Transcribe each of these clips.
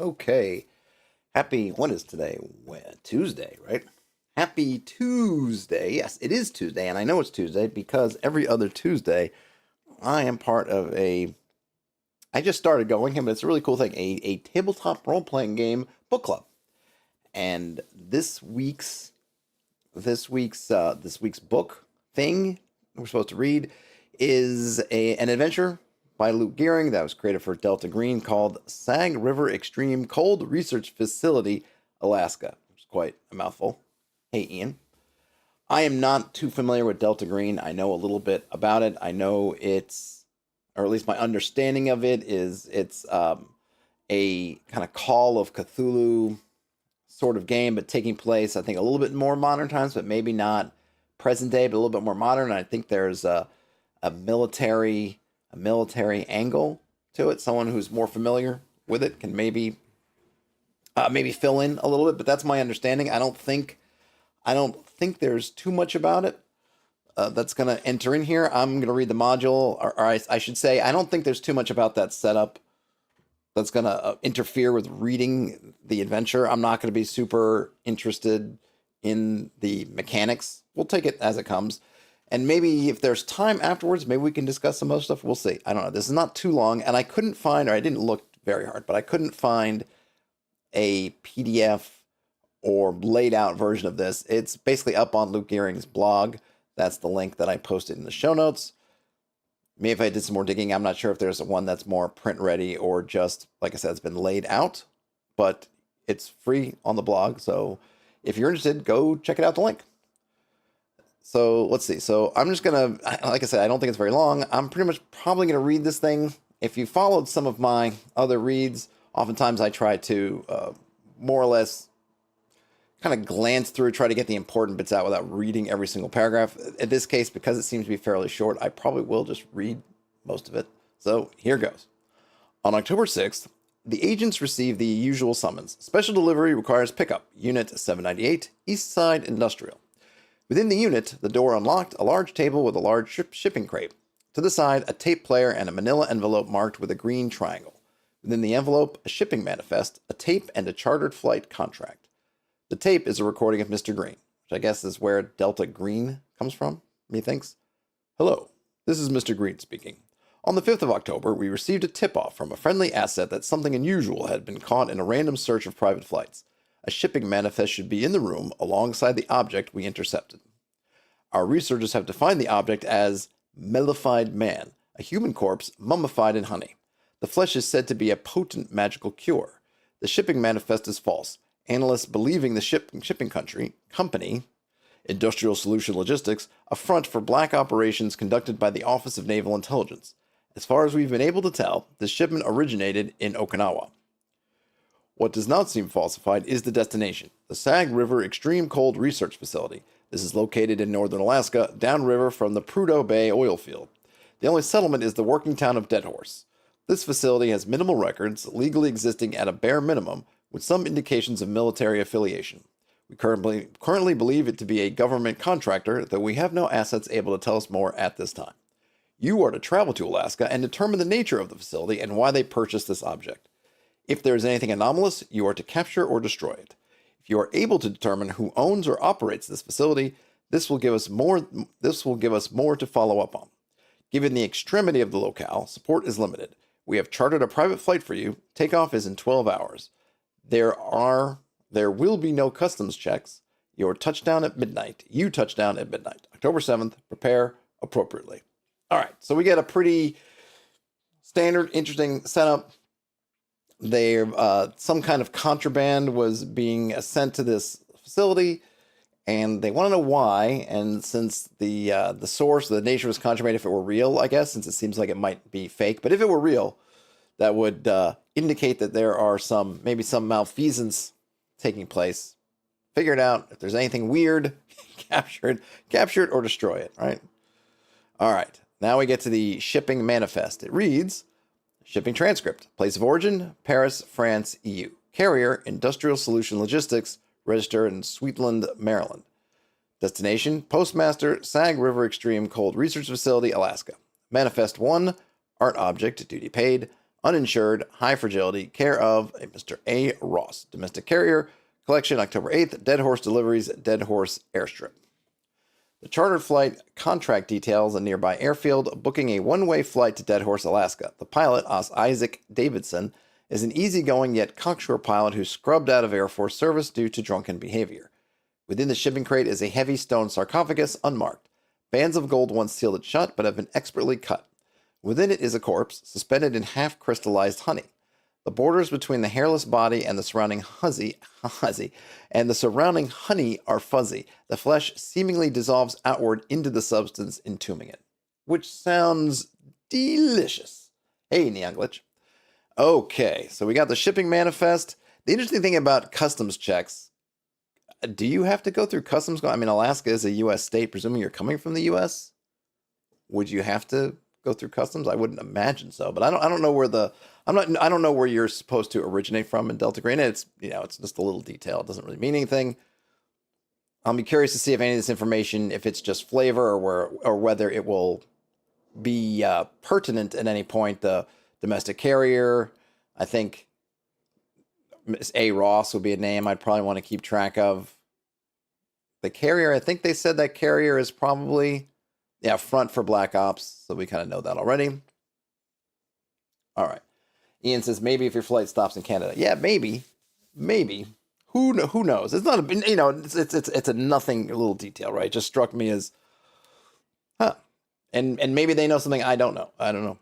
Okay. What is today? Tuesday, right? Happy Tuesday. Yes, it is Tuesday, and I know it's Tuesday because every other Tuesday I am part of I just started going, but it's a really cool thing, a tabletop role-playing game book club. And this week's book thing we're supposed to read is an adventure by Luke Gearing that was created for Delta Green called Sag River Extreme Cold Research Facility, Alaska. Which is quite a mouthful. Hey, Ian. I am not too familiar with Delta Green. I know a little bit about it. I know or at least my understanding of it is it's a kind of Call of Cthulhu sort of game, but taking place, I think, a little bit more modern times, but maybe not present day, but a little bit more modern. I think there's a military angle to it. Someone who's more familiar with it can maybe fill in a little bit, but that's my understanding. I don't think there's too much about it that's going to enter in here. I'm going to read the module, or I should say, I don't think there's too much about that setup that's going to interfere with reading the adventure. I'm not going to be super interested in the mechanics. We'll take it as it comes. And maybe if there's time afterwards, maybe we can discuss some other stuff. We'll see. I don't know. This is not too long, and I didn't look very hard, but I couldn't find a PDF or laid out version of this. It's basically up on Luke Gearing's blog. That's the link that I posted in the show notes. Maybe if I did some more digging, I'm not sure if there's one that's more print ready or just, like I said, it's been laid out, but it's free on the blog. So if you're interested, go check it out, the link. So let's see. So I'm just going to, like I said, I don't think it's very long. I'm pretty much probably going to read this thing. If you followed some of my other reads, oftentimes I try to more or less kind of glance through, try to get the important bits out without reading every single paragraph. In this case, because it seems to be fairly short, I probably will just read most of it. So here goes. On October 6th, the agents received the usual summons. Special delivery requires pickup. Unit 798, East Side Industrial. Within the unit, the door unlocked a large table with a large shipping crate. To the side, a tape player and a manila envelope marked with a green triangle. Within the envelope, a shipping manifest, a tape, and a chartered flight contract. The tape is a recording of Mr. Green, which I guess is where Delta Green comes from, methinks. Hello, this is Mr. Green speaking. On the 5th of October, we received a tip-off from a friendly asset that something unusual had been caught in a random search of private flights. A shipping manifest should be in the room alongside the object we intercepted. Our researchers have defined the object as mellified man, a human corpse mummified in honey. The flesh is said to be a potent magical cure. The shipping manifest is false. Analysts believing the shipping company, Industrial Solution Logistics, a front for black operations conducted by the Office of Naval Intelligence. As far as we've been able to tell, the shipment originated in Okinawa. What does not seem falsified is the destination, the Sag River Extreme Cold Research Facility. This is located in northern Alaska, downriver from the Prudhoe Bay oil field. The only settlement is the working town of Deadhorse. This facility has minimal records, legally existing at a bare minimum, with some indications of military affiliation. We currently believe it to be a government contractor, though we have no assets able to tell us more at this time. You are to travel to Alaska and determine the nature of the facility and why they purchased this object. If there is anything anomalous, you are to capture or destroy it. If you are able to determine who owns or operates this facility, this will give us more to follow up on. Given the extremity of the locale, support is limited. We have chartered a private flight for you. Takeoff is in 12 hours. There will be no customs checks. You touch down at midnight. October 7th. Prepare appropriately. All right, so we get a pretty standard, interesting setup. Some kind of contraband was being sent to this facility, and they want to know why. And since the source, the nature of this contraband, if it were real, I guess, since it seems like it might be fake, but if it were real, that would indicate that there are maybe some malfeasance taking place. Figure it out. If there's anything weird, capture it or destroy it, right? All right. Now we get to the shipping manifest. It reads, shipping transcript. Place of origin, Paris, France, EU. Carrier, Industrial Solution Logistics, register in Sweetland, Maryland. Destination, Postmaster, Sag River Extreme Cold Research Facility, Alaska. Manifest 1, art object, duty paid. uninsured, high fragility, care of a Mr. A. Ross. Domestic carrier, collection October 8th, Dead Horse deliveries, Dead Horse airstrip. The chartered flight contract details a nearby airfield, booking a one-way flight to Dead Horse, Alaska. The pilot, Isaac Davidson, is an easygoing yet cocksure pilot who scrubbed out of Air Force service due to drunken behavior. Within the shipping crate is a heavy stone sarcophagus, unmarked. Bands of gold once sealed it shut, but have been expertly cut. Within it is a corpse, suspended in half-crystallized honey. The borders between the hairless body and the surrounding honey are fuzzy. The flesh seemingly dissolves outward into the substance, entombing it. Which sounds delicious. Hey, Neon Glitch. Okay, so we got the shipping manifest. The interesting thing about customs checks, do you have to go through customs? I mean, Alaska is a U.S. state. Presuming you're coming from the U.S., would you have to go through customs? I wouldn't imagine so, but I don't know where I don't know where you're supposed to originate from in Delta Green. It's just a little detail. It doesn't really mean anything. I'll be curious to see if any of this information, if it's just flavor or whether it will be pertinent at any point. The domestic carrier, I think Miss A. Ross would be a name I'd probably want to keep track of. The carrier, I think they said that carrier is probably front for Black Ops, so we kind of know that already. All right. Ian says maybe if your flight stops in Canada. Yeah, maybe. Who knows? It's not it's a nothing little detail, right? It just struck me as, and maybe they know something I don't know. I don't know.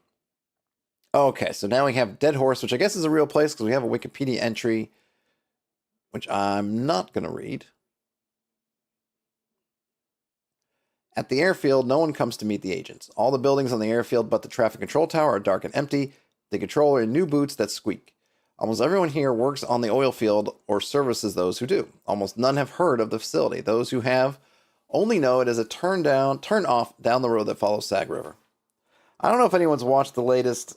Okay, so now we have Dead Horse, which I guess is a real place because we have a Wikipedia entry, which I'm not going to read. At the airfield, no one comes to meet the agents. All the buildings on the airfield but the traffic control tower are dark and empty. The controller in new boots that squeak. Almost everyone here works on the oil field or services those who do. Almost none have heard of the facility. Those who have only know it as a turn off down the road that follows Sag River. I don't know if anyone's watched the latest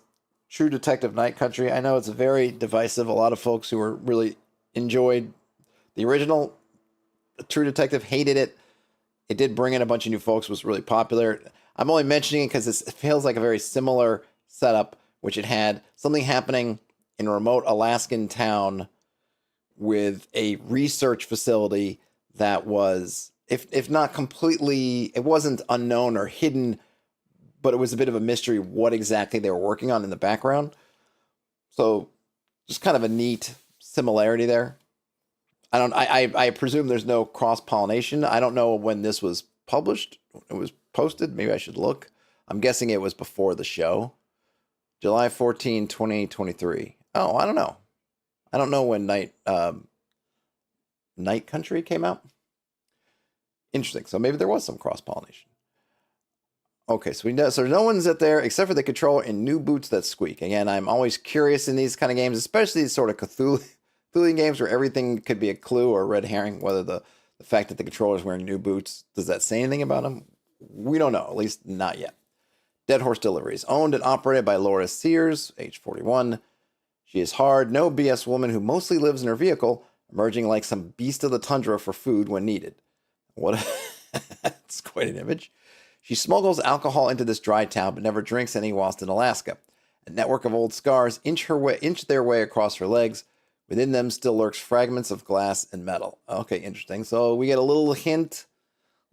True Detective Night Country. I know it's very divisive. A lot of folks who were really enjoyed the original True Detective hated it. It did bring in a bunch of new folks. Was really popular. I'm only mentioning it because it feels like a very similar setup, which it had something happening in a remote Alaskan town with a research facility that was, if not completely, it wasn't unknown or hidden, but it was a bit of a mystery what exactly they were working on in the background. So just kind of a neat similarity there. I presume there's no cross-pollination. I don't know when this was published. It was posted. Maybe I should look. I'm guessing it was before the show. July 14, 2023. Oh, I don't know. I don't know when Night Country came out. Interesting. So maybe there was some cross-pollination. Okay, so no one's at there except for the controller in new boots that squeak. Again, I'm always curious in these kind of games, especially these sort of Cthulhu games where everything could be a clue or a red herring, whether the fact that the controller is wearing new boots, does that say anything about him? We don't know, at least not yet. Dead Horse Deliveries, owned and operated by Laura Sears, age 41. She is hard, no BS woman who mostly lives in her vehicle, emerging like some beast of the tundra for food when needed. That's quite an image. She smuggles alcohol into this dry town, but never drinks any whilst in Alaska. A network of old scars inch their way across her legs. Within them still lurks fragments of glass and metal. Okay, interesting. So we get a little hint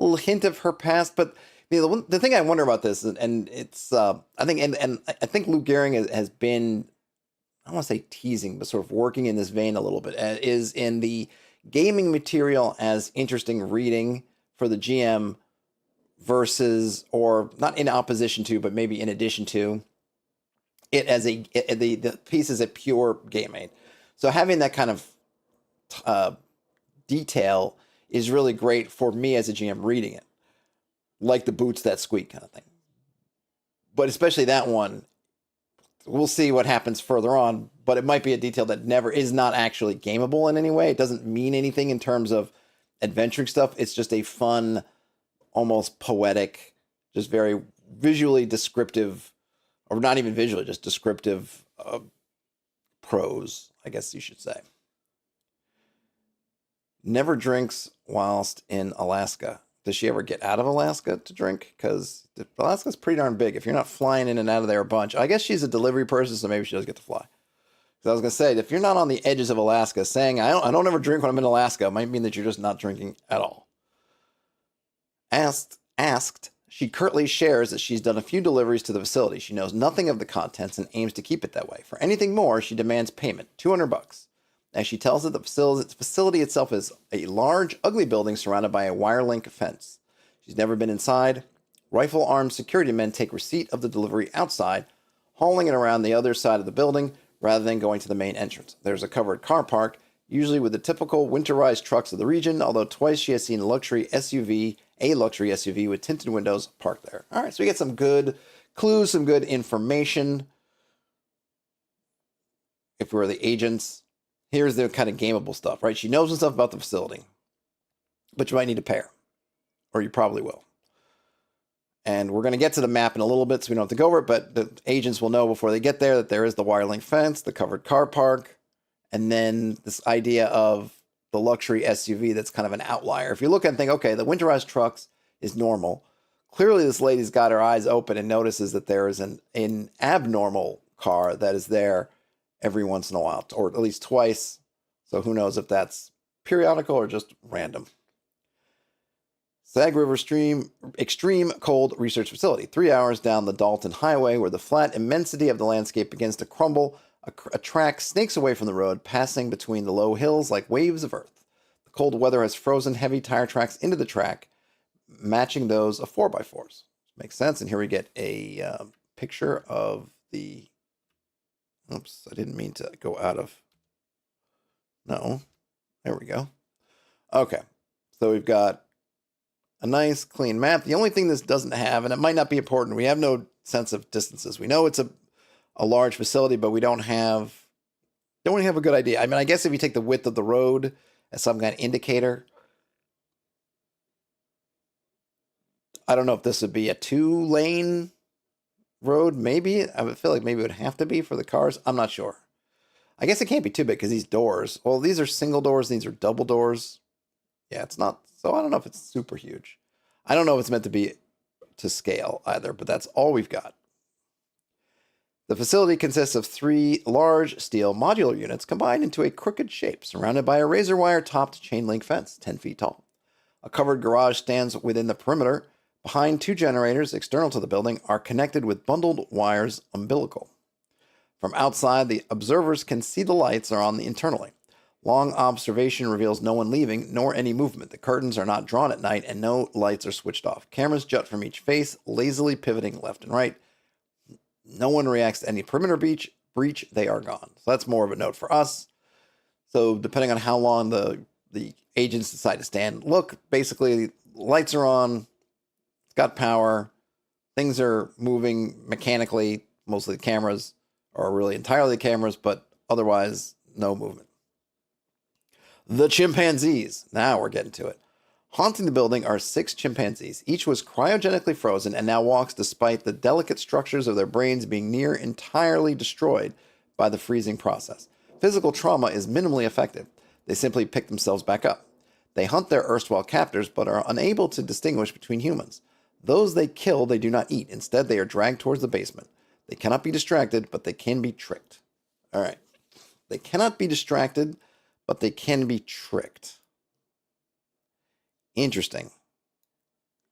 of her past. But the thing I wonder about this, and it's I think Lou Gehrig has been, I don't want to say teasing, but sort of working in this vein a little bit, is in the gaming material as interesting reading for the GM versus, or not in opposition to, but maybe in addition to it as the piece as a pure game aid. So having that kind of detail is really great for me as a GM reading it, like the boots that squeak kind of thing. But especially that one, we'll see what happens further on, but it might be a detail that never is not actually gameable in any way. It doesn't mean anything in terms of adventuring stuff. It's just a fun, almost poetic, just very visually descriptive, or not even visually, just descriptive prose, I guess you should say. Never drinks whilst in Alaska. does she ever get out of Alaska to drink? Because Alaska's pretty darn big. If you're not flying in and out of there a bunch, I guess she's a delivery person, so maybe she does get to fly. Because I was going to say, if you're not on the edges of Alaska, saying, I don't ever drink when I'm in Alaska, might mean that you're just not drinking at all. Asked, she curtly shares that she's done a few deliveries to the facility. She knows nothing of the contents and aims to keep it that way. For anything more, she demands payment, $200. As she tells it, the facility itself is a large, ugly building surrounded by a wire link fence. She's never been inside. Rifle-armed security men take receipt of the delivery outside, hauling it around the other side of the building rather than going to the main entrance. There's a covered car park, usually with the typical winterized trucks of the region, although twice she has seen a luxury SUV with tinted windows parked there. All right, so we get some good clues, some good information. If we're the agents, here's the kind of gameable stuff, right? She knows some stuff about the facility, but you might need to pay her, or you probably will. And we're going to get to the map in a little bit, so we don't have to go over it, but the agents will know before they get there that there is the wire link fence, the covered car park, and then this idea of the luxury SUV that's kind of an outlier. If you look and think, okay, the winterized trucks is normal. Clearly, this lady's got her eyes open and notices that there is an abnormal car that is there every once in a while, or at least twice. So who knows if that's periodical or just random. Sag River Stream Extreme Cold Research Facility, 3 hours down the Dalton Highway, where the flat immensity of the landscape begins to crumble. A track snakes away from the road, passing between the low hills like waves of earth. The cold weather has frozen heavy tire tracks into the track, matching those of 4x4s. Makes sense. And here we get a picture of the... Oops, I didn't mean to go out of... No. There we go. Okay. So we've got a nice, clean map. The only thing this doesn't have, and it might not be important, we have no sense of distances. We know it's a large facility, but we don't really have a good idea. I mean, I guess if you take the width of the road as some kind of indicator, I don't know if this would be a 2-lane road. Maybe. I would feel like maybe it would have to be for the cars. I'm not sure. I guess it can't be too big because these doors, well, these are single doors, these are double doors. Yeah, it's not, so I don't know if it's super huge. I don't know if it's meant to be to scale either, but that's all we've got. The facility consists of 3 large steel modular units combined into a crooked shape, surrounded by a razor wire topped chain link fence, 10 feet tall. A covered garage stands within the perimeter. Behind 2 generators external to the building are connected with bundled wires umbilical. From outside, the observers can see the lights are on internally. Long observation reveals no one leaving, nor any movement. The curtains are not drawn at night, and no lights are switched off. Cameras jut from each face, lazily pivoting left and right. No one reacts to any perimeter breach. They are gone. So that's more of a note for us. So depending on how long the agents decide to stand, look, basically, lights are on. It's got power. Things are moving mechanically. Mostly the cameras, or really entirely the cameras, but otherwise, no movement. The chimpanzees. Now we're getting to it. Haunting the building are 6 chimpanzees. Each was cryogenically frozen and now walks despite the delicate structures of their brains being near entirely destroyed by the freezing process. Physical trauma is minimally effective. They simply pick themselves back up. They hunt their erstwhile captors but are unable to distinguish between humans. Those they kill they do not eat. Instead, they are dragged towards the basement. They cannot be distracted, but they can be tricked. All right. They cannot be distracted, but they can be tricked. Interesting.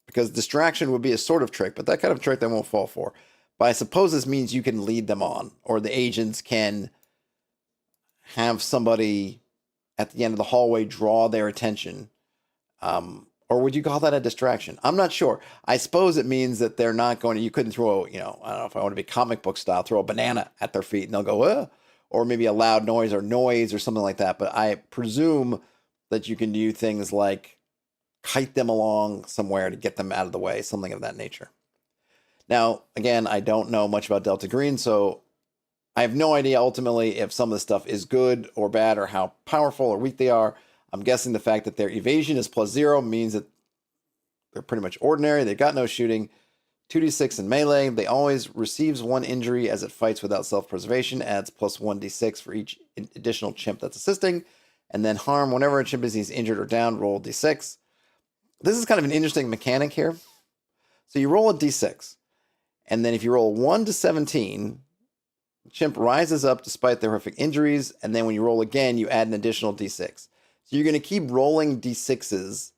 Because distraction would be a sort of trick, but that kind of trick they won't fall for. But I suppose this means you can lead them on, or the agents can have somebody at the end of the hallway draw their attention. Or would you call that a distraction? I'm not sure. I suppose it means that they're not going to, you couldn't throw, I don't know if I want to be comic book style, throw a banana at their feet and they'll go, ugh. Or maybe a loud noise or something like that. But I presume that you can do things like kite them along somewhere to get them out of the way, something of that nature. Now, again, I don't know much about Delta Green, so I have no idea ultimately if some of the stuff is good or bad or how powerful or weak they are. I'm guessing the fact that their evasion is +0 means that they're pretty much ordinary. They've got no shooting. 2d6 in melee. They always receives 1 injury as it fights without self-preservation. Adds +1d6 for each additional chimp that's assisting. And then harm, whenever a chimpanzee is injured or down, roll d6. This is kind of an interesting mechanic here. So you roll a d6, and then if you roll 1 to 17, chimp rises up despite their horrific injuries, and then when you roll again, you add an additional d6. So you're going to keep rolling d6s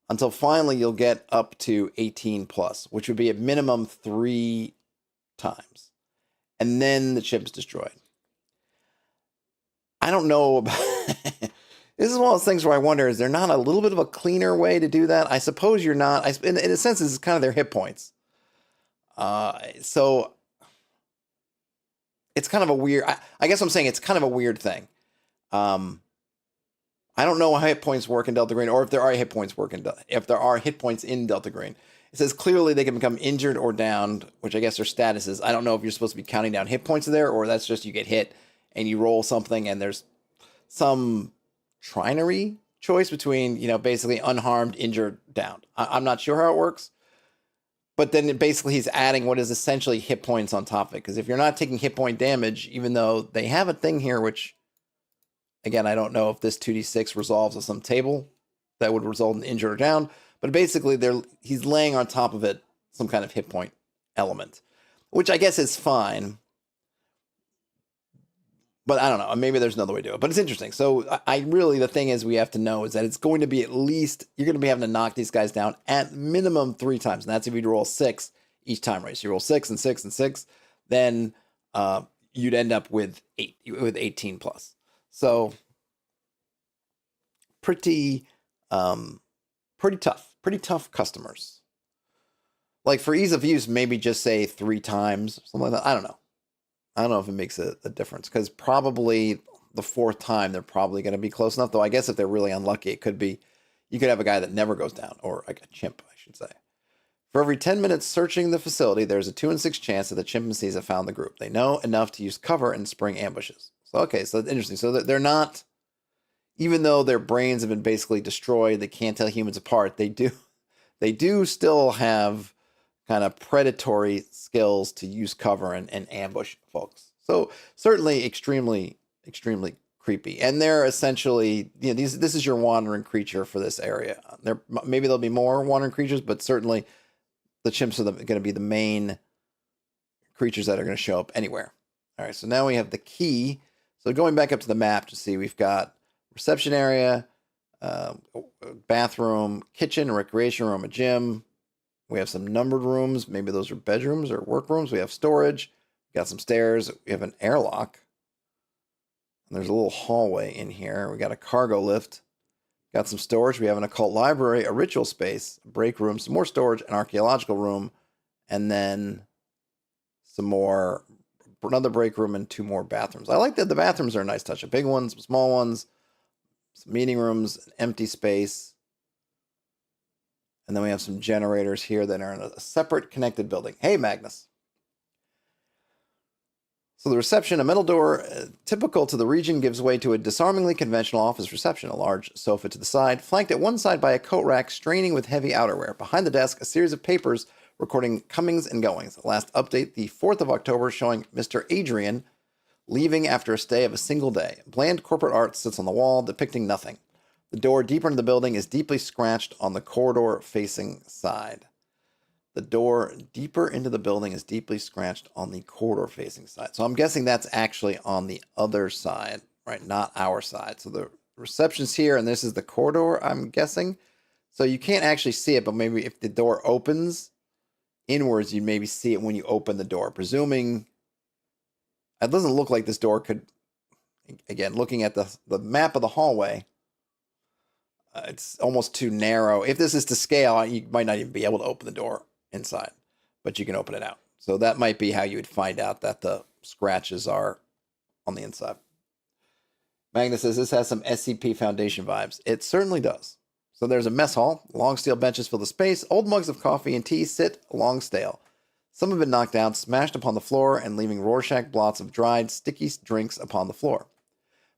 until finally you'll get up to 18 plus, which would be at minimum 3 times. And then the chimp is destroyed. I don't know about... This is one of those things where I wonder, is there not a little bit of a cleaner way to do that? I suppose you're not. In a sense, this is kind of their hit points. So it's kind of a weird... I guess I'm saying it's kind of a weird thing. I don't know how hit points work in Delta Green, or if there are hit points in Delta Green. It says clearly they can become injured or downed, which I guess are statuses. I don't know if you're supposed to be counting down hit points there, or that's just you get hit and you roll something and there's some trinary choice between, basically unharmed, injured, downed. I'm not sure how it works. But then basically he's adding what is essentially hit points on top of it. Because if you're not taking hit point damage, even though they have a thing here, which, again, I don't know if this 2d6 resolves on some table that would result in injured or down. But basically he's laying on top of it some kind of hit point element, which I guess is fine. But I don't know. Maybe there's another way to do it. But it's interesting. So the thing is we have to know is that it's going to be at least, you're going to be having to knock these guys down at minimum 3 times. And that's if you roll 6 each time, right? So you roll 6 and 6 and 6, then you'd end up with 18 plus. So pretty tough customers. Like for ease of use, maybe just say 3 times, something like that. I don't know if it makes a difference, because probably the 4th time they're probably going to be close enough. Though I guess if they're really unlucky, it could be, you could have a guy that never goes down, or like a chimp, I should say. For every 10 minutes searching the facility, there's a 2 in 6 chance that the chimpanzees have found the group. They know enough to use cover and spring ambushes. So so that's interesting. So they're not, even though their brains have been basically destroyed, they can't tell humans apart. They do still have kind of predatory skills to use cover and ambush folks. So certainly extremely, extremely creepy. And they're essentially, this is your wandering creature for this area. Maybe there'll be more wandering creatures, but certainly the chimps are going to be the main creatures that are going to show up anywhere. All right, so now we have the key. So going back up to the map to see, we've got reception area, bathroom, kitchen, recreation room, a gym. We have some numbered rooms. Maybe those are bedrooms or workrooms. We have storage. We got some stairs. We have an airlock. And there's a little hallway in here. We got a cargo lift. Got some storage. We have an occult library, a ritual space, a break room, some more storage, an archaeological room, and then another break room and 2 more bathrooms. I like that the bathrooms are a nice touch. A big one, some small ones, some meeting rooms, an empty space. And then we have some generators here that are in a separate connected building. Hey, Magnus. So the reception, a metal door, typical to the region, gives way to a disarmingly conventional office reception. A large sofa to the side, flanked at one side by a coat rack straining with heavy outerwear. Behind the desk, a series of papers recording comings and goings. The last update, the 4th of October, showing Mr. Adrian leaving after a stay of a single day. Bland corporate art sits on the wall, depicting nothing. The door deeper into the building is deeply scratched on the corridor-facing side. The door deeper into the building is deeply scratched on the corridor-facing side. So I'm guessing that's actually on the other side, right? Not our side. So the reception's here, and this is the corridor, I'm guessing. So you can't actually see it, but maybe if the door opens inwards, you maybe see it when you open the door. Presuming it doesn't look like this door could, again, looking at the map of the hallway, it's almost too narrow. If this is to scale, you might not even be able to open the door inside, but you can open it out. So that might be how you would find out that the scratches are on the inside. Magnus says this has some SCP Foundation vibes. It certainly does. So there's a mess hall. Long steel benches fill the space. Old mugs of coffee and tea sit long stale. Some have been knocked out, smashed upon the floor, and leaving Rorschach blots of dried, sticky drinks upon the floor.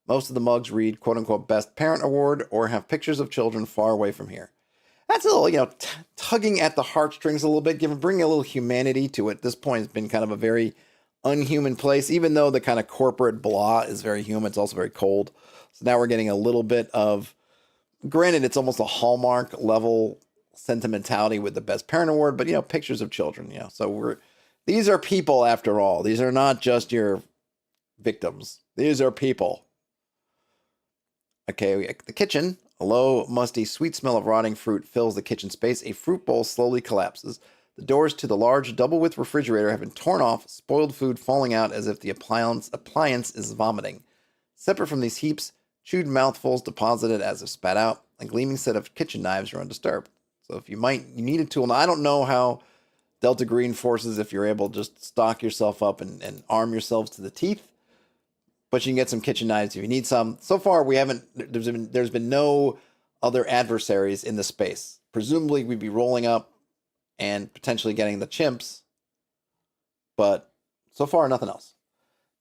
Most of the mugs read, quote-unquote, Best Parent Award, or have pictures of children far away from here. That's a little, tugging at the heartstrings a little bit, bringing a little humanity to it. At this point, it's been kind of a very unhuman place, even though the kind of corporate blah is very human. It's also very cold. So now we're getting a little bit of, granted, it's almost a Hallmark level sentimentality with the Best Parent Award, but, pictures of children, So these are people after all. These are not just your victims. These are people. Okay, the kitchen. A low, musty, sweet smell of rotting fruit fills the kitchen space. A fruit bowl slowly collapses. The doors to the large, double-width refrigerator have been torn off, spoiled food falling out as if the appliance is vomiting. Separate from these heaps, chewed mouthfuls deposited as if spat out. A gleaming set of kitchen knives are undisturbed. So if you need a tool. Now, I don't know how Delta Green forces, if you're able to just stock yourself up and arm yourselves to the teeth. But you can get some kitchen knives if you need some. So far, there's been no other adversaries in the space. Presumably, we'd be rolling up and potentially getting the chimps. But so far, nothing else.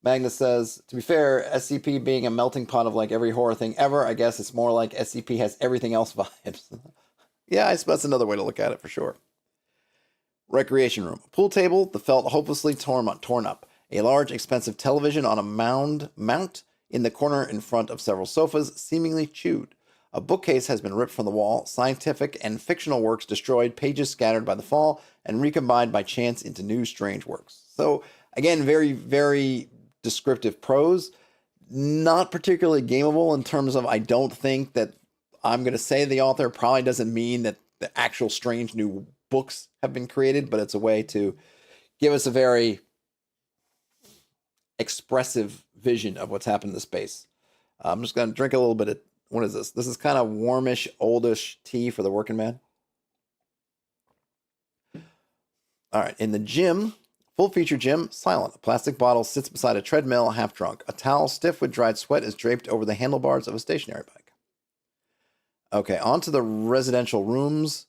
Magnus says, to be fair, SCP being a melting pot of like every horror thing ever, I guess it's more like SCP has everything else vibes. Yeah, I suppose that's another way to look at it for sure. Recreation room. A pool table, the felt hopelessly torn up. A large, expensive television on a mount in the corner in front of several sofas, seemingly chewed. A bookcase has been ripped from the wall, scientific and fictional works destroyed, pages scattered by the fall, and recombined by chance into new strange works. So, again, very, very descriptive prose. Not particularly gameable in terms of, I don't think that I'm going to say the author probably doesn't mean that the actual strange new books have been created, but it's a way to give us a very expressive vision of what's happened in the space. I'm just going to drink a little bit of, what is this? This is kind of warmish, oldish tea for the working man. All right, in the gym, full feature gym, silent. A plastic bottle sits beside a treadmill, half drunk. A towel stiff with dried sweat is draped over the handlebars of a stationary bike. Okay, on to the residential rooms.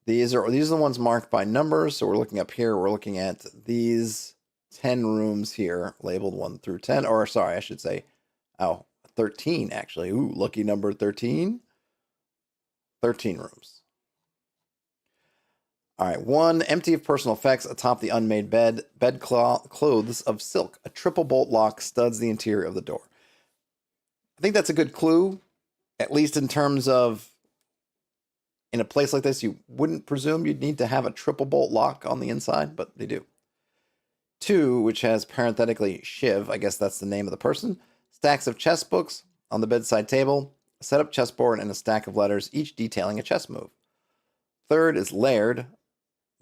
These are the ones marked by numbers. So we're looking up here. We're looking at these 10 rooms here, labeled 1 through 10. Or, sorry, I should say, 13, actually. Ooh, lucky number 13. 13 rooms. All right, 1, empty of personal effects atop the unmade bed. Clothes of silk. A triple bolt lock studs the interior of the door. I think that's a good clue, at least in terms of, in a place like this, you wouldn't presume you'd need to have a triple bolt lock on the inside, but they do. 2, which has parenthetically Shiv, I guess that's the name of the person. Stacks of chess books on the bedside table, a set-up chessboard, and a stack of letters, each detailing a chess move. 3rd is Laird,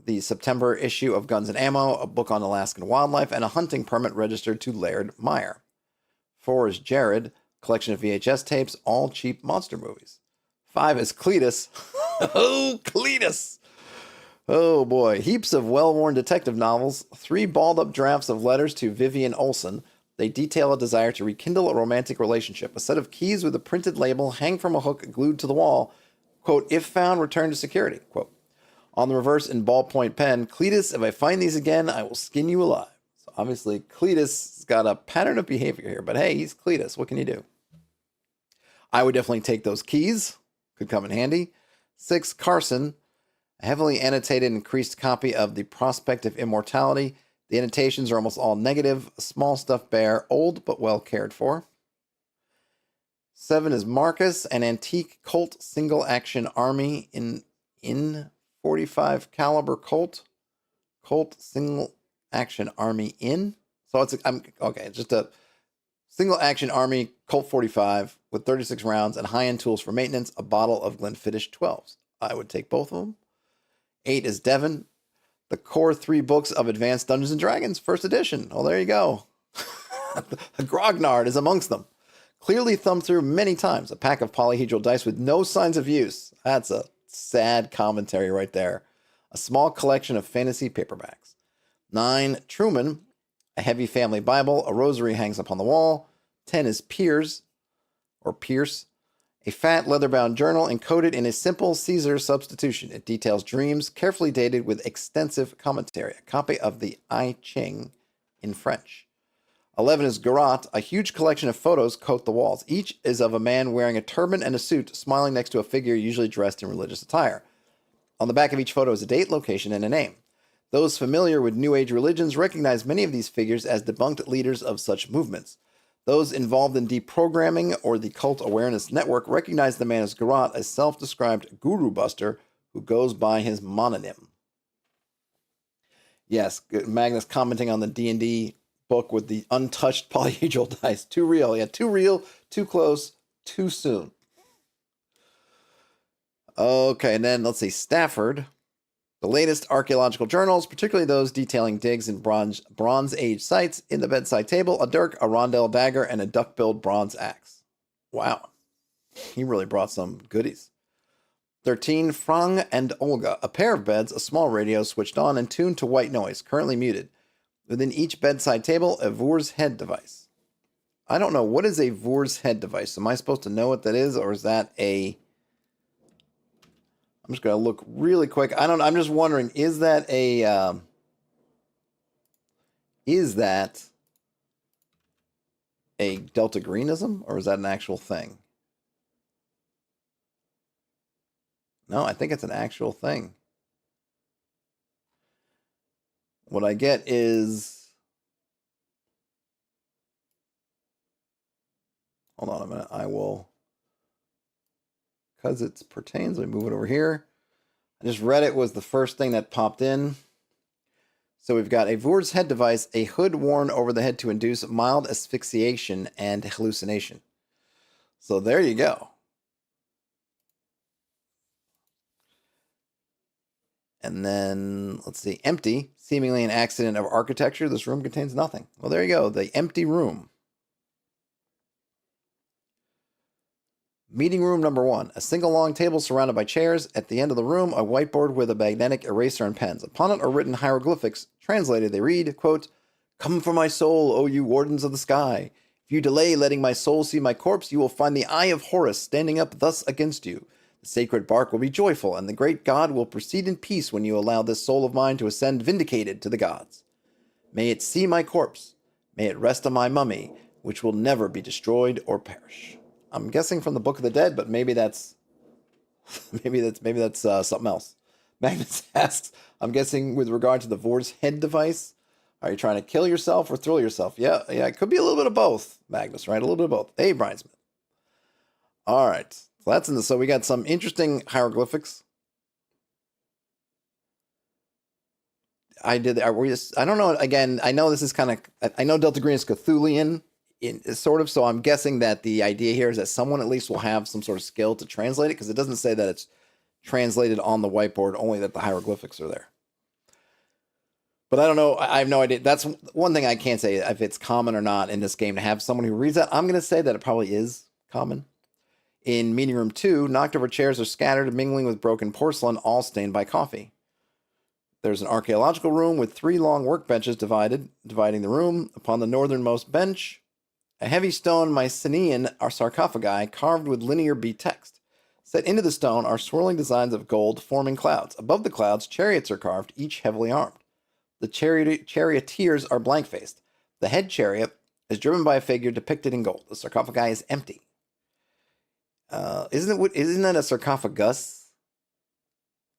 the September issue of Guns and Ammo, a book on Alaskan wildlife, and a hunting permit registered to Laird Meyer. 4 is Jared, collection of VHS tapes, all cheap monster movies. 5 is Cletus. Oh, Cletus! Oh boy, heaps of well-worn detective novels, 3 balled-up drafts of letters to Vivian Olson. They detail a desire to rekindle a romantic relationship. A set of keys with a printed label hang from a hook glued to the wall. Quote, if found, return to security. Quote, on the reverse in ballpoint pen, Cletus, if I find these again, I will skin you alive. So obviously, Cletus has got a pattern of behavior here, but hey, he's Cletus. What can you do? I would definitely take those keys. Could come in handy. 6, Carson, a heavily annotated increased copy of The Prospect of Immortality. The annotations are almost all negative. A small stuffed bear, old but well cared for. 7 is Marcus, an antique Colt single-action army in 45 caliber Colt single-action army in. So it's just a single-action army Colt 45 with 36 rounds and high-end tools for maintenance. A bottle of Glenfiddich 12s. I would take both of them. 8 is Devon, the core 3 books of Advanced Dungeons and Dragons, first edition. Oh, there you go. The Grognard is amongst them. Clearly thumbed through many times. A pack of polyhedral dice with no signs of use. That's a sad commentary right there. A small collection of fantasy paperbacks. 9, Truman, a heavy family Bible. A rosary hangs upon the wall. 10 is Pierce, a fat leather-bound journal encoded in a simple Caesar substitution. It details dreams, carefully dated with extensive commentary. A copy of the I Ching in French. 11 is Garot. A huge collection of photos coat the walls. Each is of a man wearing a turban and a suit, smiling next to a figure usually dressed in religious attire. On the back of each photo is a date, location, and a name. Those familiar with New Age religions recognize many of these figures as debunked leaders of such movements. Those involved in deprogramming or the Cult Awareness Network recognize the man as Garot, a self-described guru buster who goes by his mononym. Yes, Magnus commenting on the D&D book with the untouched polyhedral dice. Too real. Yeah, too real, too close, too soon. Okay, and then let's see, Stafford. The latest archaeological journals, particularly those detailing digs in Bronze Age sites, in the bedside table, a dirk, a rondel dagger, and a duck-billed bronze axe. Wow. He really brought some goodies. 13, Frang and Olga. A pair of beds, a small radio switched on and tuned to white noise, currently muted. Within each bedside table, a Voor's head device. I don't know. What is a Voor's head device? Am I supposed to know what that is, or is that a... I'm just going to look really quick. I'm just wondering, is that a Delta Greenism, or is that an actual thing? No, I think it's an actual thing. What I get is... Hold on a minute. I will... Because it pertains, let me move it over here. I just read it was the first thing that popped in. So we've got a Voor's head device, a hood worn over the head to induce mild asphyxiation and hallucination. So there you go. And then, let's see, empty, seemingly an accident of architecture. This room contains nothing. Well, there you go, the empty room. Meeting room number 1. A single long table surrounded by chairs. At the end of the room, a whiteboard with a magnetic eraser and pens. Upon it are written hieroglyphics. Translated, they read, quote, "Come for my soul, O you wardens of the sky. If you delay letting my soul see my corpse, you will find the eye of Horus standing up thus against you. The sacred bark will be joyful, and the great god will proceed in peace when you allow this soul of mine to ascend vindicated to the gods. May it see my corpse. May it rest on my mummy, which will never be destroyed or perish." I'm guessing from the Book of the Dead, but maybe that's something else. Magnus asks, I'm guessing with regard to the Voor's head device, are you trying to kill yourself or thrill yourself? Yeah, it could be a little bit of both, Magnus, right? A little bit of both. Hey, Brian Smith. All right, so that's in the. So we got some interesting hieroglyphics. I don't know. Again, I know this is kind of. I know Delta Green is Cthulian. Sort of, so I'm guessing that the idea here is that someone at least will have some sort of skill to translate it, because it doesn't say that it's translated on the whiteboard, only that the hieroglyphics are there. But I don't know, I have no idea. That's one thing I can't say, if it's common or not in this game to have someone who reads that. I'm going to say that it probably is common. In Meeting Room 2, knocked over chairs are scattered, mingling with broken porcelain, all stained by coffee. There's an archaeological room with 3 long workbenches dividing the room. Upon the northernmost bench, a heavy stone Mycenaean sarcophagi carved with linear B text. Set into the stone are swirling designs of gold forming clouds. Above the clouds, chariots are carved, each heavily armed. The charioteers are blank-faced. The head chariot is driven by a figure depicted in gold. The sarcophagi is empty. Isn't that a sarcophagus?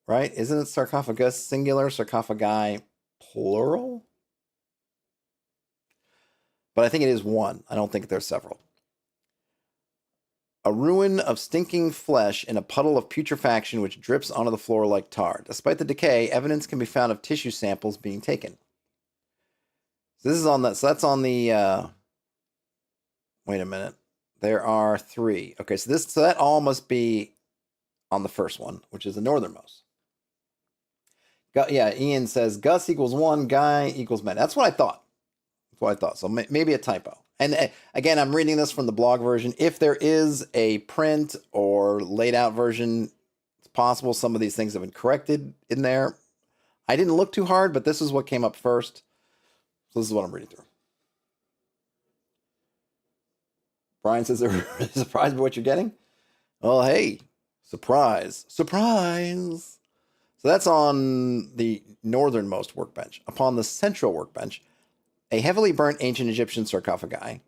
Right? Isn't it sarcophagus singular, sarcophagi plural? But I think it is one. I don't think there's several. A ruin of stinking flesh in a puddle of putrefaction which drips onto the floor like tar. Despite the decay, evidence can be found of tissue samples being taken. So this is on the. So that's on the. Wait a minute. There are 3. Okay, so that all must be on the first one, which is the northernmost. Yeah, Ian says Gus equals 1, Guy equals men. That's what I thought. So maybe a typo. And again, I'm reading this from the blog version. If there is a print or laid out version, it's possible some of these things have been corrected in there. I didn't look too hard, but this is what came up first. So this is what I'm reading through. Brian says they're really surprised by what you're getting. Well, hey, surprise. So that's on the northernmost workbench. Upon the central workbench, a heavily burnt ancient Egyptian sarcophagi.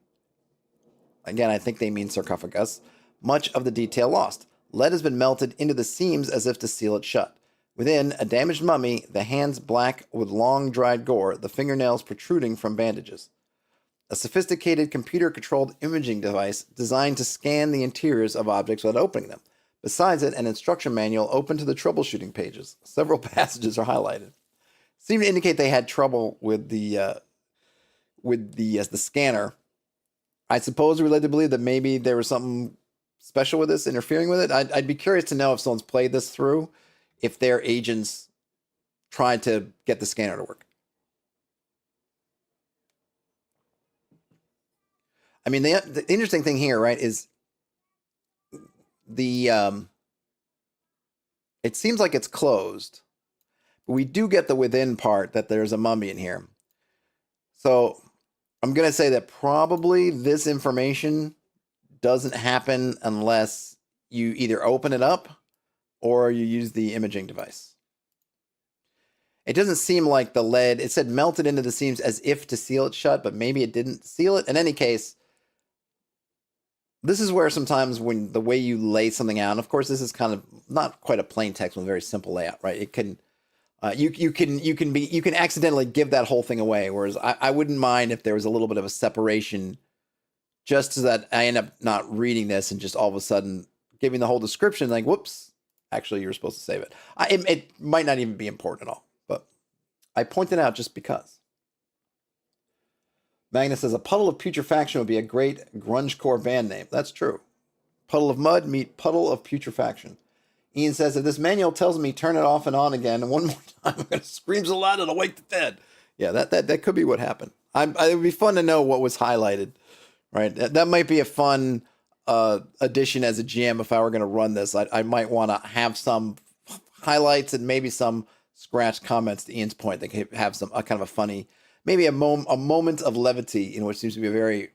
Again, I think they mean sarcophagus. Much of the detail lost. Lead has been melted into the seams as if to seal it shut. Within, a damaged mummy, the hands black with long dried gore, the fingernails protruding from bandages. A sophisticated computer-controlled imaging device designed to scan the interiors of objects without opening them. Besides it, an instruction manual open to the troubleshooting pages. Several passages are highlighted. Seem to indicate they had trouble with the scanner. I suppose we're led to believe that maybe there was something special with this interfering with it. I'd be curious to know if someone's played this through, if their agents tried to get the scanner to work. I mean, the interesting thing here, right, is the it seems like it's closed, but we do get the within part that there's a mummy in here. So I'm going to say that probably this information doesn't happen unless you either open it up or you use the imaging device. It doesn't seem like the lead, it said melted into the seams as if to seal it shut, but maybe it didn't seal it. In any case, this is where sometimes when the way you lay something out, and of course this is kind of not quite a plain text with a very simple layout, right? It can you can accidentally give that whole thing away. Whereas I wouldn't mind if there was a little bit of a separation, just so that I end up not reading this and just all of a sudden giving the whole description, like, whoops, actually you were supposed to save it. It might not even be important at all, but I point it out just because. Magnus says a puddle of putrefaction would be a great grungecore band name. That's true. Puddle of mud meet puddle of putrefaction. Ian says, if this manual tells me turn it off and on again, and one more time I'm going to scream so loud it'll wake the dead. Yeah, that could be what happened. It would be fun to know what was highlighted, right? That might be a fun addition as a GM if I were going to run this. I might want to have some highlights and maybe some scratch comments to Ian's point that could have some kind of a funny, maybe a moment of levity in what seems to be a very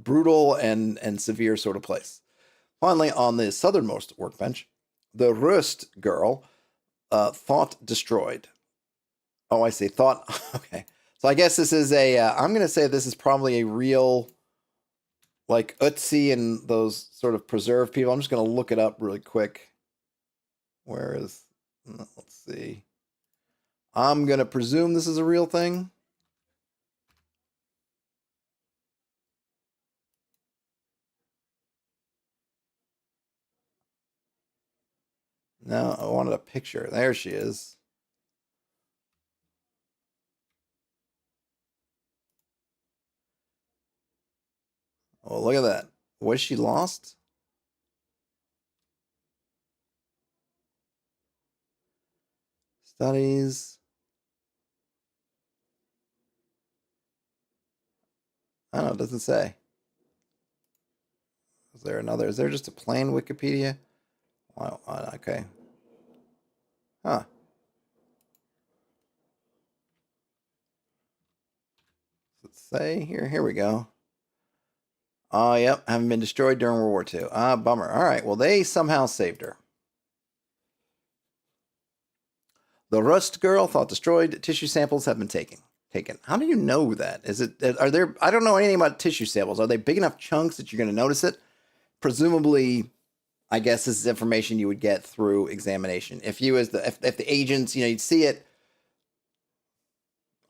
brutal and severe sort of place. Finally, on the southernmost workbench, the Rust girl, thought destroyed. Oh, I see. Thought. Okay. So I guess this is I'm going to say this is probably a real, like Utsi and those sort of preserved people. I'm just going to look it up really quick. Where is, let's see. I'm going to presume this is a real thing. No, I wanted a picture. There she is. Oh, look at that. Was she lost? Studies. I don't know. It doesn't say. Is there another? Is there just a plain Wikipedia? Wow. Okay. Huh. Let's say here. Here we go. Oh, yep. Haven't been destroyed during World War II. Ah, bummer. All right. Well, they somehow saved her. The Rust girl thought destroyed. Tissue samples have been taken. How do you know that? Is it? Are there? I don't know anything about tissue samples. Are they big enough chunks that you're going to notice it? Presumably, I guess this is information you would get through examination. If you, as if the agents, you'd see it.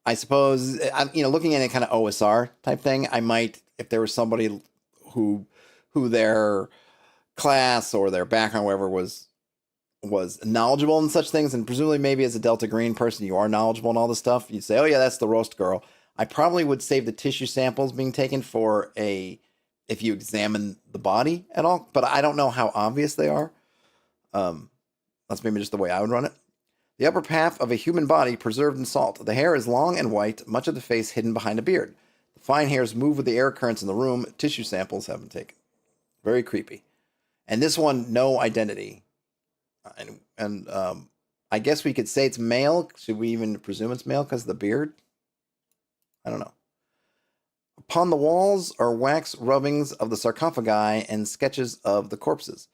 I suppose, looking at it kind of OSR type thing, I might, if there was somebody who their class or their background, whatever, was knowledgeable in such things, and presumably maybe as a Delta Green person, you are knowledgeable in all this stuff, you'd say, oh yeah, that's the Roast Girl. I probably would save the tissue samples being taken for if you examine the body at all, but I don't know how obvious they are. That's maybe just the way I would run it. The upper half of a human body preserved in salt. The hair is long and white, much of the face hidden behind a beard. The fine hairs move with the air currents in the room. Tissue samples have been taken. Very creepy. And this one, no identity. And I guess we could say it's male. Should we even presume it's male because of the beard? I don't know. Upon the walls are wax rubbings of the sarcophagi and sketches of the corpses.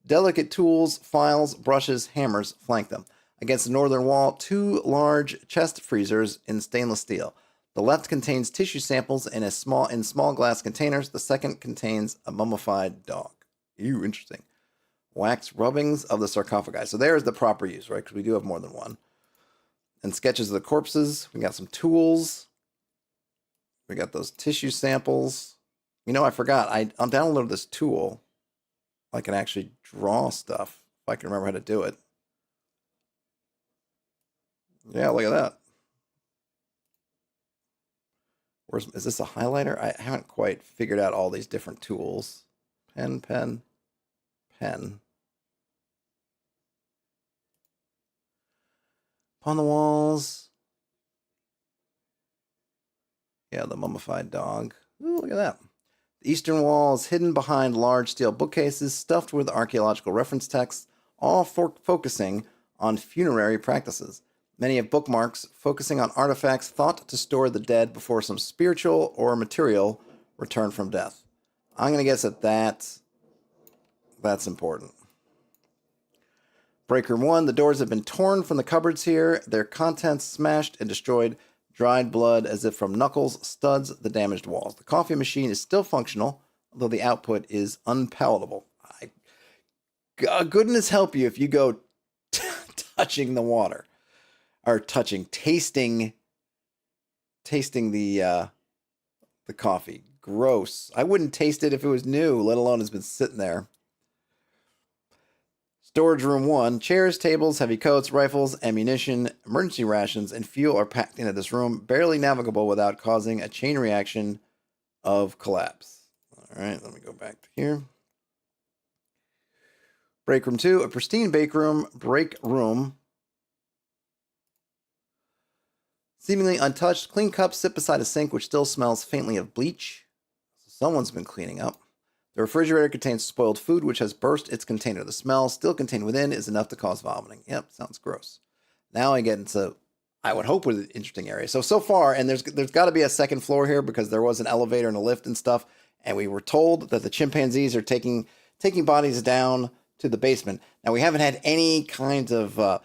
Delicate tools, files, brushes, hammers flank them. Against the northern wall, two large chest freezers in stainless steel. The left contains tissue samples in small glass containers. The second contains a mummified dog. Ew, interesting. Wax rubbings of the sarcophagi. So there's the proper use, right? Because we do have more than one. And sketches of the corpses. We got some tools. We got those tissue samples. I forgot. I downloaded this tool. I can actually draw stuff if I can remember how to do it. Yeah, look at that. Is this a highlighter? I haven't quite figured out all these different tools. Pen, pen, pen. Upon the walls. Yeah, the mummified dog. Ooh, look at that. The eastern wall is hidden behind large steel bookcases stuffed with archaeological reference texts, all focusing on funerary practices. Many have bookmarks focusing on artifacts thought to store the dead before some spiritual or material return from death. I'm going to guess that's important. Break room 1. The doors have been torn from the cupboards here, their contents smashed and destroyed. Dried blood as if from knuckles studs the damaged walls. The coffee machine is still functional, although the output is unpalatable. Goodness help you if you go touching the water. Or tasting the coffee. Gross. I wouldn't taste it if it was new, let alone it's been sitting there. Storage room 1. Chairs, tables, heavy coats, rifles, ammunition, emergency rations, and fuel are packed into this room, barely navigable without causing a chain reaction of collapse. All right, let me go back to here. Break room 2. A pristine break room. Seemingly untouched, clean cups sit beside a sink which still smells faintly of bleach. Someone's been cleaning up. The refrigerator contains spoiled food which has burst its container. The smell still contained within is enough to cause vomiting. Yep, sounds gross. Now I get into, I would hope, with an interesting area. So far, and there's got to be a second floor here because there was an elevator and a lift and stuff, and we were told that the chimpanzees are taking bodies down to the basement. Now we haven't had any kinds of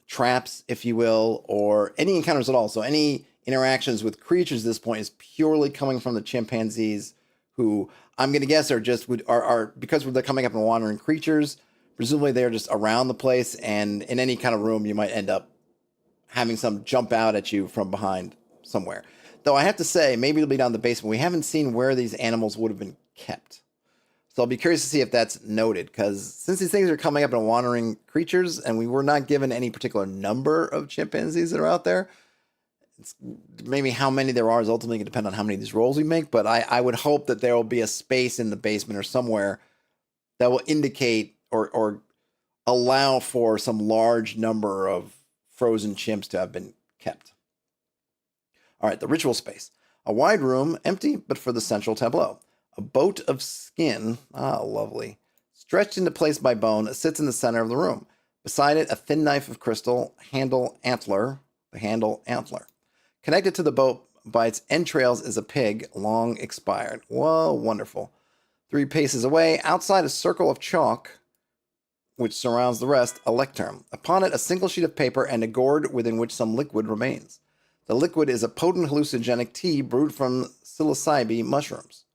traps, if you will, or any encounters at all. So any interactions with creatures at this point is purely coming from the chimpanzees, who I'm going to guess are because they're coming up and wandering creatures. Presumably they're just around the place, and in any kind of room you might end up having some jump out at you from behind somewhere. Though I have to say, maybe it'll be down the basement. We haven't seen where these animals would have been kept. So I'll be curious to see if that's noted, because since these things are coming up and wandering creatures, and we were not given any particular number of chimpanzees that are out there, it's maybe how many there are is ultimately going to depend on how many of these rolls we make, but I would hope that there will be a space in the basement or somewhere that will indicate or allow for some large number of frozen chimps to have been kept. All right, the ritual space. A wide room, empty but for the central tableau. A boat of skin, lovely, stretched into place by bone, sits in the center of the room. Beside it, a thin knife of crystal, the handle antler. Connected to the boat by its entrails is a pig, long expired. Whoa, wonderful. 3 paces away, outside a circle of chalk, which surrounds the rest, a lectern. Upon it, a single sheet of paper and a gourd within which some liquid remains. The liquid is a potent hallucinogenic tea brewed from psilocybe mushrooms.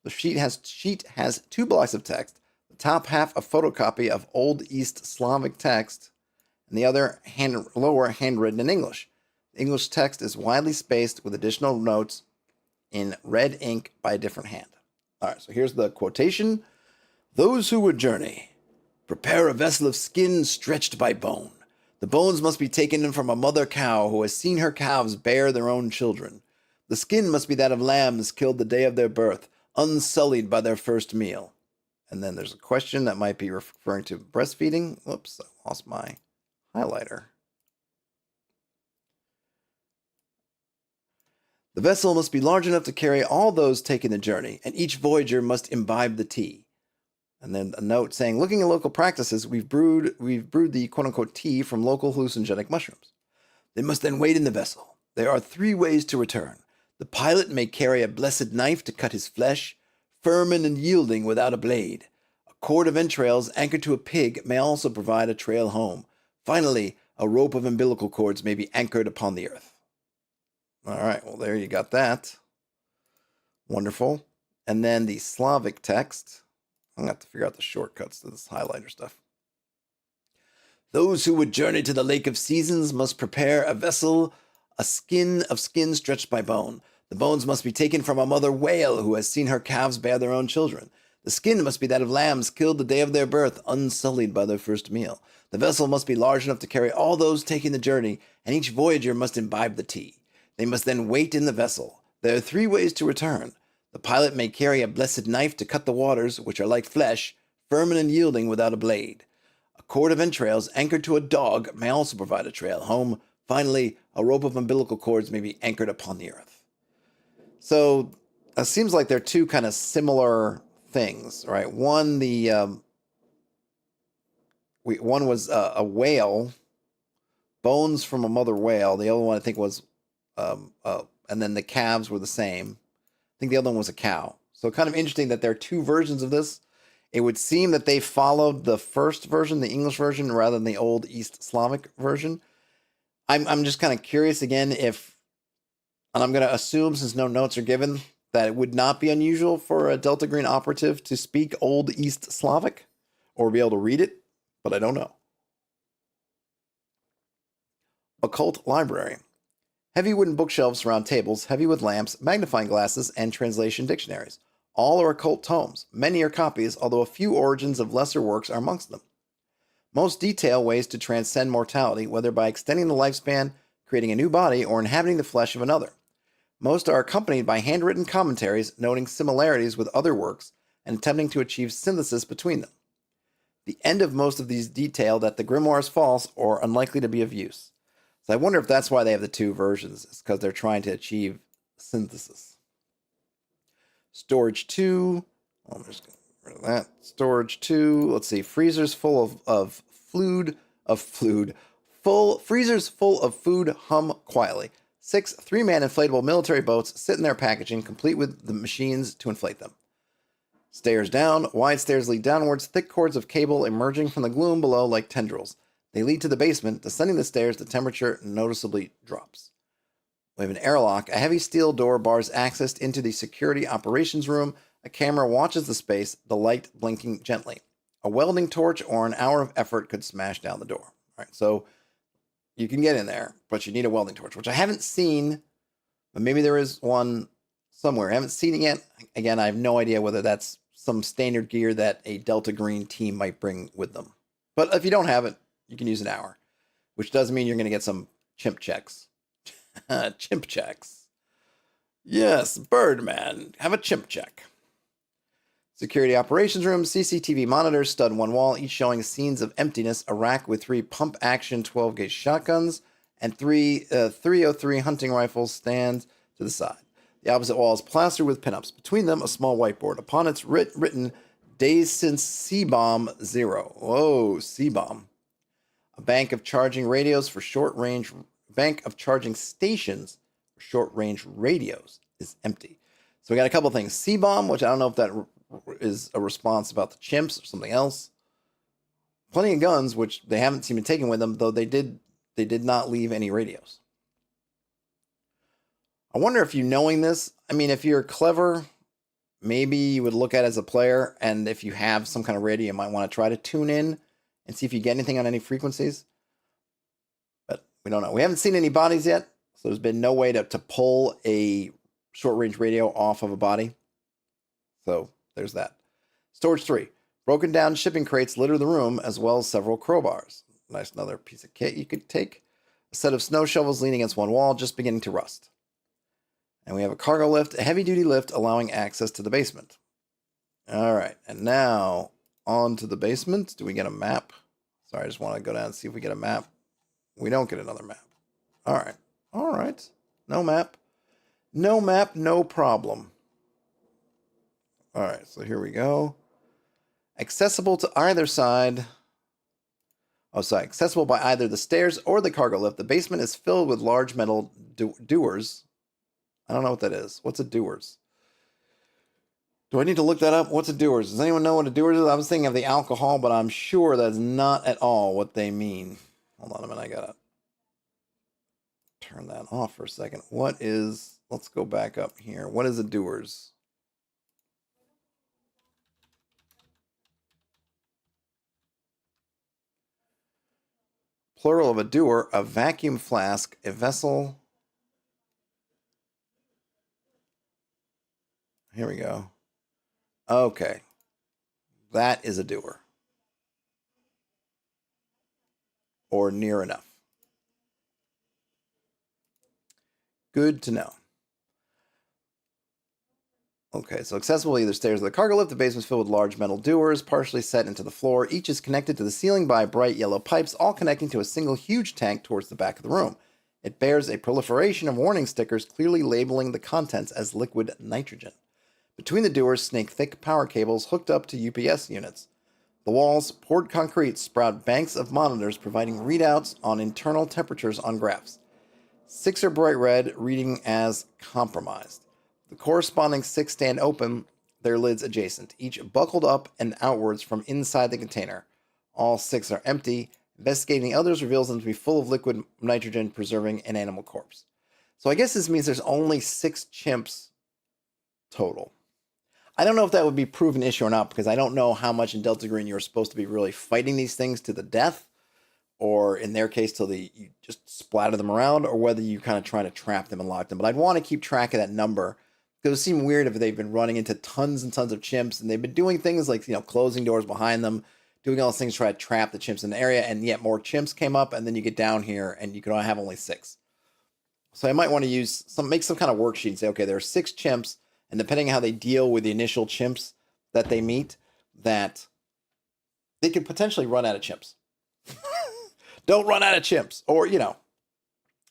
The sheet has 2 blocks of text, the top half a photocopy of Old East Slavic text, and the other lower handwritten in English. The English text is widely spaced with additional notes in red ink by a different hand. All right, so here's the quotation. Those who would journey, prepare a vessel of skin stretched by bone. The bones must be taken from a mother cow who has seen her calves bear their own children. The skin must be that of lambs killed the day of their birth, unsullied by their first meal. And then there's a question that might be referring to breastfeeding. Whoops, I lost my highlighter. The vessel must be large enough to carry all those taking the journey, and each voyager must imbibe the tea. And then a note saying, looking at local practices, we've brewed the quote-unquote tea from local hallucinogenic mushrooms. They must then wait in the vessel. There are 3 ways to return. The pilot may carry a blessed knife to cut his flesh, firm and unyielding without a blade. A cord of entrails anchored to a pig may also provide a trail home. Finally, a rope of umbilical cords may be anchored upon the earth. All right, well, there you got that. Wonderful. And then the Slavic text. I'm going to have to figure out the shortcuts to this highlighter stuff. Those who would journey to the Lake of Seasons must prepare a vessel, a skin of skin stretched by bone. The bones must be taken from a mother whale who has seen her calves bear their own children. The skin must be that of lambs killed the day of their birth, unsullied by their first meal. The vessel must be large enough to carry all those taking the journey, and each voyager must imbibe the tea. They must then wait in the vessel. There are 3 ways to return. The pilot may carry a blessed knife to cut the waters, which are like flesh, firm and unyielding without a blade. A cord of entrails anchored to a dog may also provide a trail home. Finally, a rope of umbilical cords may be anchored upon the earth. So it seems like they're 2 kind of similar things, right? One, one was a whale, bones from a mother whale. The other one I think was, and then the calves were the same. I think the other one was a cow. So kind of interesting that there are 2 versions of this. It would seem that they followed the first version, the English version, rather than the old East Slavic version. I'm just kind of curious again if, and I'm going to assume since no notes are given, that it would not be unusual for a Delta Green operative to speak Old East Slavic or be able to read it, but I don't know. Occult Library. Heavy wooden bookshelves surround tables, heavy with lamps, magnifying glasses, and translation dictionaries. All are occult tomes. Many are copies, although a few origins of lesser works are amongst them. Most detail ways to transcend mortality, whether by extending the lifespan, creating a new body, or inhabiting the flesh of another. Most are accompanied by handwritten commentaries noting similarities with other works and attempting to achieve synthesis between them. The end of most of these detail that the grimoire is false or unlikely to be of use. So I wonder if that's why they have the 2 versions, is because they're trying to achieve synthesis. Storage 2. I'm just going to get rid of that. Storage 2. Let's see. Freezers full of food hum quietly. 6 3-man inflatable military boats sit in their packaging, complete with the machines to inflate them. Stairs down. Wide stairs lead downwards, thick cords of cable emerging from the gloom below like tendrils. They lead to the basement. Descending the stairs, the temperature noticeably drops. We have an airlock. A heavy steel door bars access into the security operations room. A camera watches the space, the light blinking gently. A welding torch or an hour of effort could smash down the door. All right, so you can get in there, but you need a welding torch, which I haven't seen, but maybe there is one somewhere. I haven't seen it yet. Again, I have no idea whether that's some standard gear that a Delta Green team might bring with them. But if you don't have it, you can use an hour, which does mean you're going to get some chimp checks. Chimp checks. Yes, Birdman. Have a chimp check. Security operations room, CCTV monitors stud one wall, each showing scenes of emptiness, a rack with 3 pump-action 12-gauge shotguns, and 3 .303 hunting rifles stand to the side. The opposite wall is plastered with pinups. Between them, a small whiteboard. Upon it's written, Days Since C-Bomb 0. Whoa, C-Bomb. A bank of charging radios for short-range... Bank of charging stations for short-range radios is empty. So we got a couple things. C-Bomb, which I don't know if that is a response about the chimps or something else. Plenty of guns, which they haven't seemed to take with them, though they did not leave any radios. I wonder if you knowing this, I mean, if you're clever, maybe you would look at it as a player, and if you have some kind of radio, you might want to try to tune in and see if you get anything on any frequencies. But we don't know. We haven't seen any bodies yet, so there's been no way to pull a short-range radio off of a body. So there's that. Storage 3. Broken down shipping crates litter the room, as well as several crowbars. Nice another piece of kit you could take. A set of snow shovels leaning against one wall, just beginning to rust. And we have a cargo lift, a heavy-duty lift allowing access to the basement. All right, and now on to the basement. Do we get a map? Sorry, I just want to go down and see if we get a map. We don't get another map. All right. No map. No map, no problem. All right, so here we go. Accessible to either side. Accessible by either the stairs or the cargo lift. The basement is filled with large metal dewars. I don't know what that is. What's a dewars? Do I need to look that up? What's a dewars? Does anyone know what a dewars is? I was thinking of the alcohol, but I'm sure that's not at all what they mean. Hold on a minute. I gotta turn that off for a second. Let's go back up here. What is a dewars? Plural of a dewar, a vacuum flask, a vessel. Here we go. Okay. That is a doer. Or near enough. Good to know. Okay, so accessible either stairs or the cargo lift. The basement is filled with large metal dewars, partially set into the floor. Each is connected to the ceiling by bright yellow pipes, all connecting to a single huge tank towards the back of the room. It bears a proliferation of warning stickers clearly labeling the contents as liquid nitrogen. Between the dewars snake thick power cables hooked up to UPS units. The walls, poured concrete, sprout banks of monitors providing readouts on internal temperatures on graphs. 6 are bright red, reading as compromised. The corresponding 6 stand open, their lids adjacent, each buckled up and outwards from inside the container. All 6 are empty. Investigating the others reveals them to be full of liquid nitrogen, preserving an animal corpse. So I guess this means there's only 6 chimps total. I don't know if that would be proven issue or not, because I don't know how much in Delta Green you're supposed to be really fighting these things to the death, or in their case, till you just splatter them around, or whether you kind of try to trap them and lock them. But I'd want to keep track of that number, because it would seem weird if they've been running into tons and tons of chimps, and they've been doing things like, closing doors behind them, doing all those things to try to trap the chimps in the area, and yet more chimps came up, and then you get down here, and you can only have only 6. So I might want to make some kind of worksheet and say, okay, there are 6 chimps, and depending on how they deal with the initial chimps that they meet, that they could potentially run out of chimps. Don't run out of chimps. Or,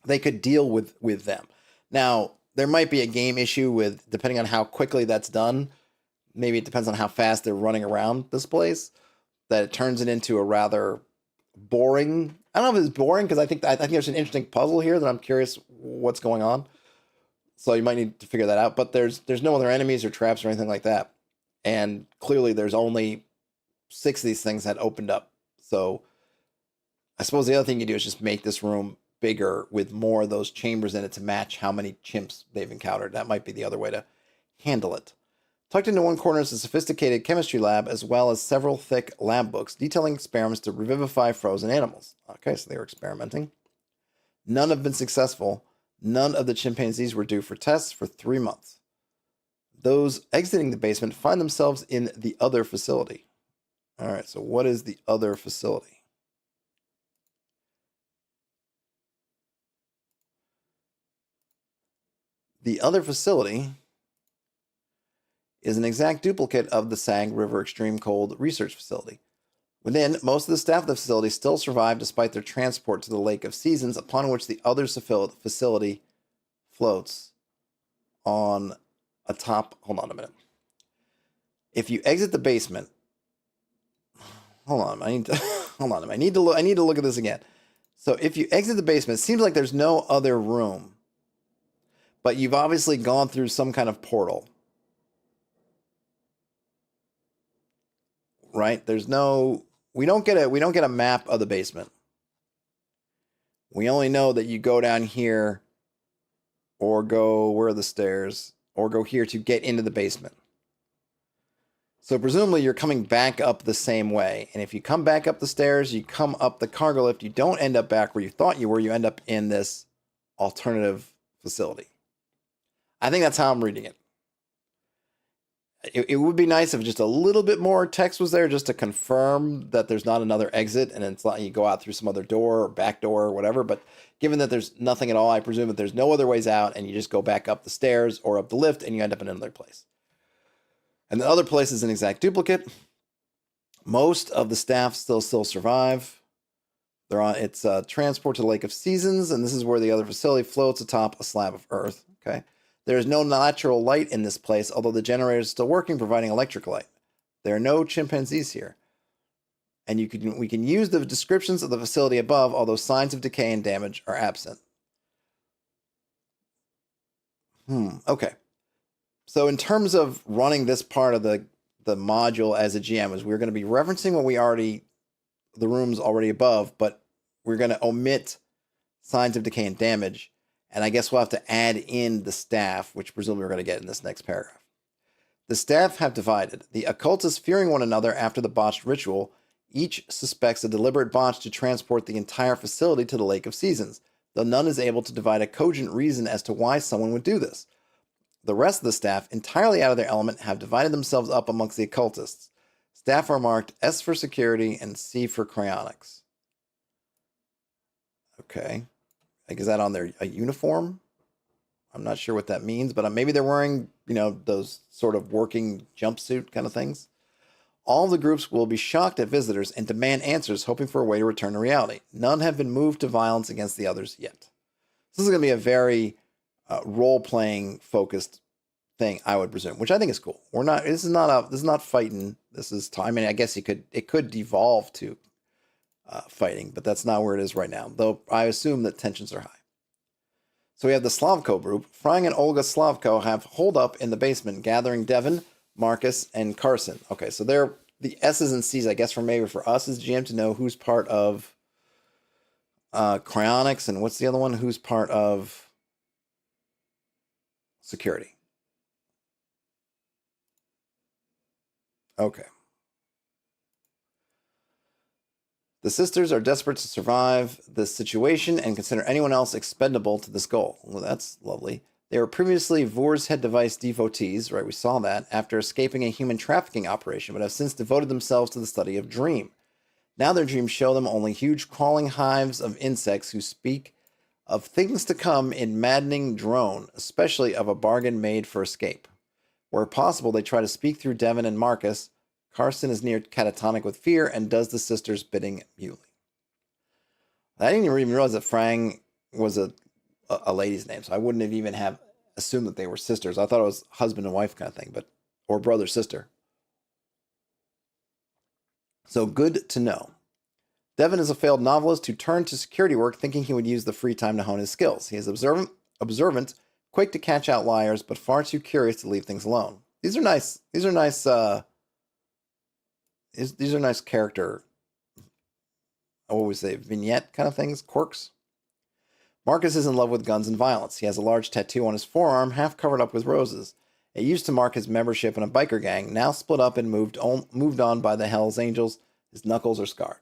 they could deal with them. Now, there might be a game issue with, depending on how quickly that's done, maybe it depends on how fast they're running around this place, that it turns it into a rather boring, I don't know if it's boring, because I think there's an interesting puzzle here that I'm curious what's going on. So you might need to figure that out. But there's no other enemies or traps or anything like that. And clearly there's only 6 of these things that opened up. So I suppose the other thing you do is just make this room bigger with more of those chambers in it to match how many chimps they've encountered. That might be the other way to handle it. Tucked into one corner is a sophisticated chemistry lab, as well as several thick lab books detailing experiments to revivify frozen animals. Okay, so they were experimenting. None have been successful. None of the chimpanzees were due for tests for 3 months. Those exiting the basement find themselves in the other facility. All right, so what is the other facility? The other facility is an exact duplicate of the Sag River Extreme Cold Research Facility. Within, most of the staff of the facility still survive despite their transport to the Lake of Seasons, upon which the other facility floats on atop. Hold on a minute. If you exit the basement, hold on. I need to look at this again. So if you exit the basement, it seems like there's no other room, but you've obviously gone through some kind of portal. Right? We don't get a map of the basement. We only know that you go down here or go, where are the stairs? Or go here to get into the basement. So presumably you're coming back up the same way. And if you come back up the stairs, you come up the cargo lift, you don't end up back where you thought you were, you end up in this alternative facility. I think that's how I'm reading it. It would be nice if just a little bit more text was there just to confirm that there's not another exit and it's not you go out through some other door or back door or whatever. But given that there's nothing at all, I presume that there's no other ways out and you just go back up the stairs or up the lift and you end up in another place. And the other place is an exact duplicate. Most of the staff still survive. It's transport to the Lake of Seasons, and this is where the other facility floats atop a slab of earth. Okay. There is no natural light in this place, although the generator is still working, providing electric light. There are no chimpanzees here. And we can use the descriptions of the facility above, although signs of decay and damage are absent. Okay. So in terms of running this part of the module as a GM, is we're going to be referencing the rooms already above, but we're going to omit signs of decay and damage. And I guess we'll have to add in the staff, which presumably we're going to get in this next paragraph. The staff have divided. The occultists fearing one another after the botched ritual, each suspects a deliberate botch to transport the entire facility to the Lake of Seasons, though none is able to divide a cogent reason as to why someone would do this. The rest of the staff, entirely out of their element, have divided themselves up amongst the occultists. Staff are marked S for security and C for cryonics. Okay. Like, is that on their a uniform? I'm not sure what that means, but maybe they're wearing, those sort of working jumpsuit kind of things. All of the groups will be shocked at visitors and demand answers, hoping for a way to return to reality. None have been moved to violence against the others yet. This is going to be a very role-playing focused thing, I would presume, which I think is cool. This is not fighting. This is time. I mean, I guess it could devolve to fighting, but that's not where it is right now. Though I assume that tensions are high. So we have the Slavko group. Frank and Olga Slavko have holed up in the basement, gathering Devin, Marcus, and Carson. Okay, so they're the S's and C's, I guess, for us as GM to know who's part of cryonics and what's the other one? Who's part of security? Okay. The sisters are desperate to survive this situation and consider anyone else expendable to this goal. Well, that's lovely. They were previously Vor's head device devotees, right? We saw that, after escaping a human trafficking operation, but have since devoted themselves to the study of dream. Now their dreams show them only huge crawling hives of insects who speak of things to come in maddening drone, especially of a bargain made for escape. Where possible, they try to speak through Devin and Marcus. Carson is near catatonic with fear and does the sisters' bidding mutely. I didn't even realize that Frang was a lady's name, so I wouldn't have even have assumed that they were sisters. I thought it was husband and wife kind of thing, or brother sister. So good to know. Devin is a failed novelist who turned to security work thinking he would use the free time to hone his skills. He is observant, quick to catch outliers, but far too curious to leave things alone. These are nice character, what would we say, vignette kind of things, quirks. Marcus is in love with guns and violence. He has a large tattoo on his forearm, half covered up with roses. It used to mark his membership in a biker gang, now split up and moved on by the Hells Angels. His knuckles are scarred.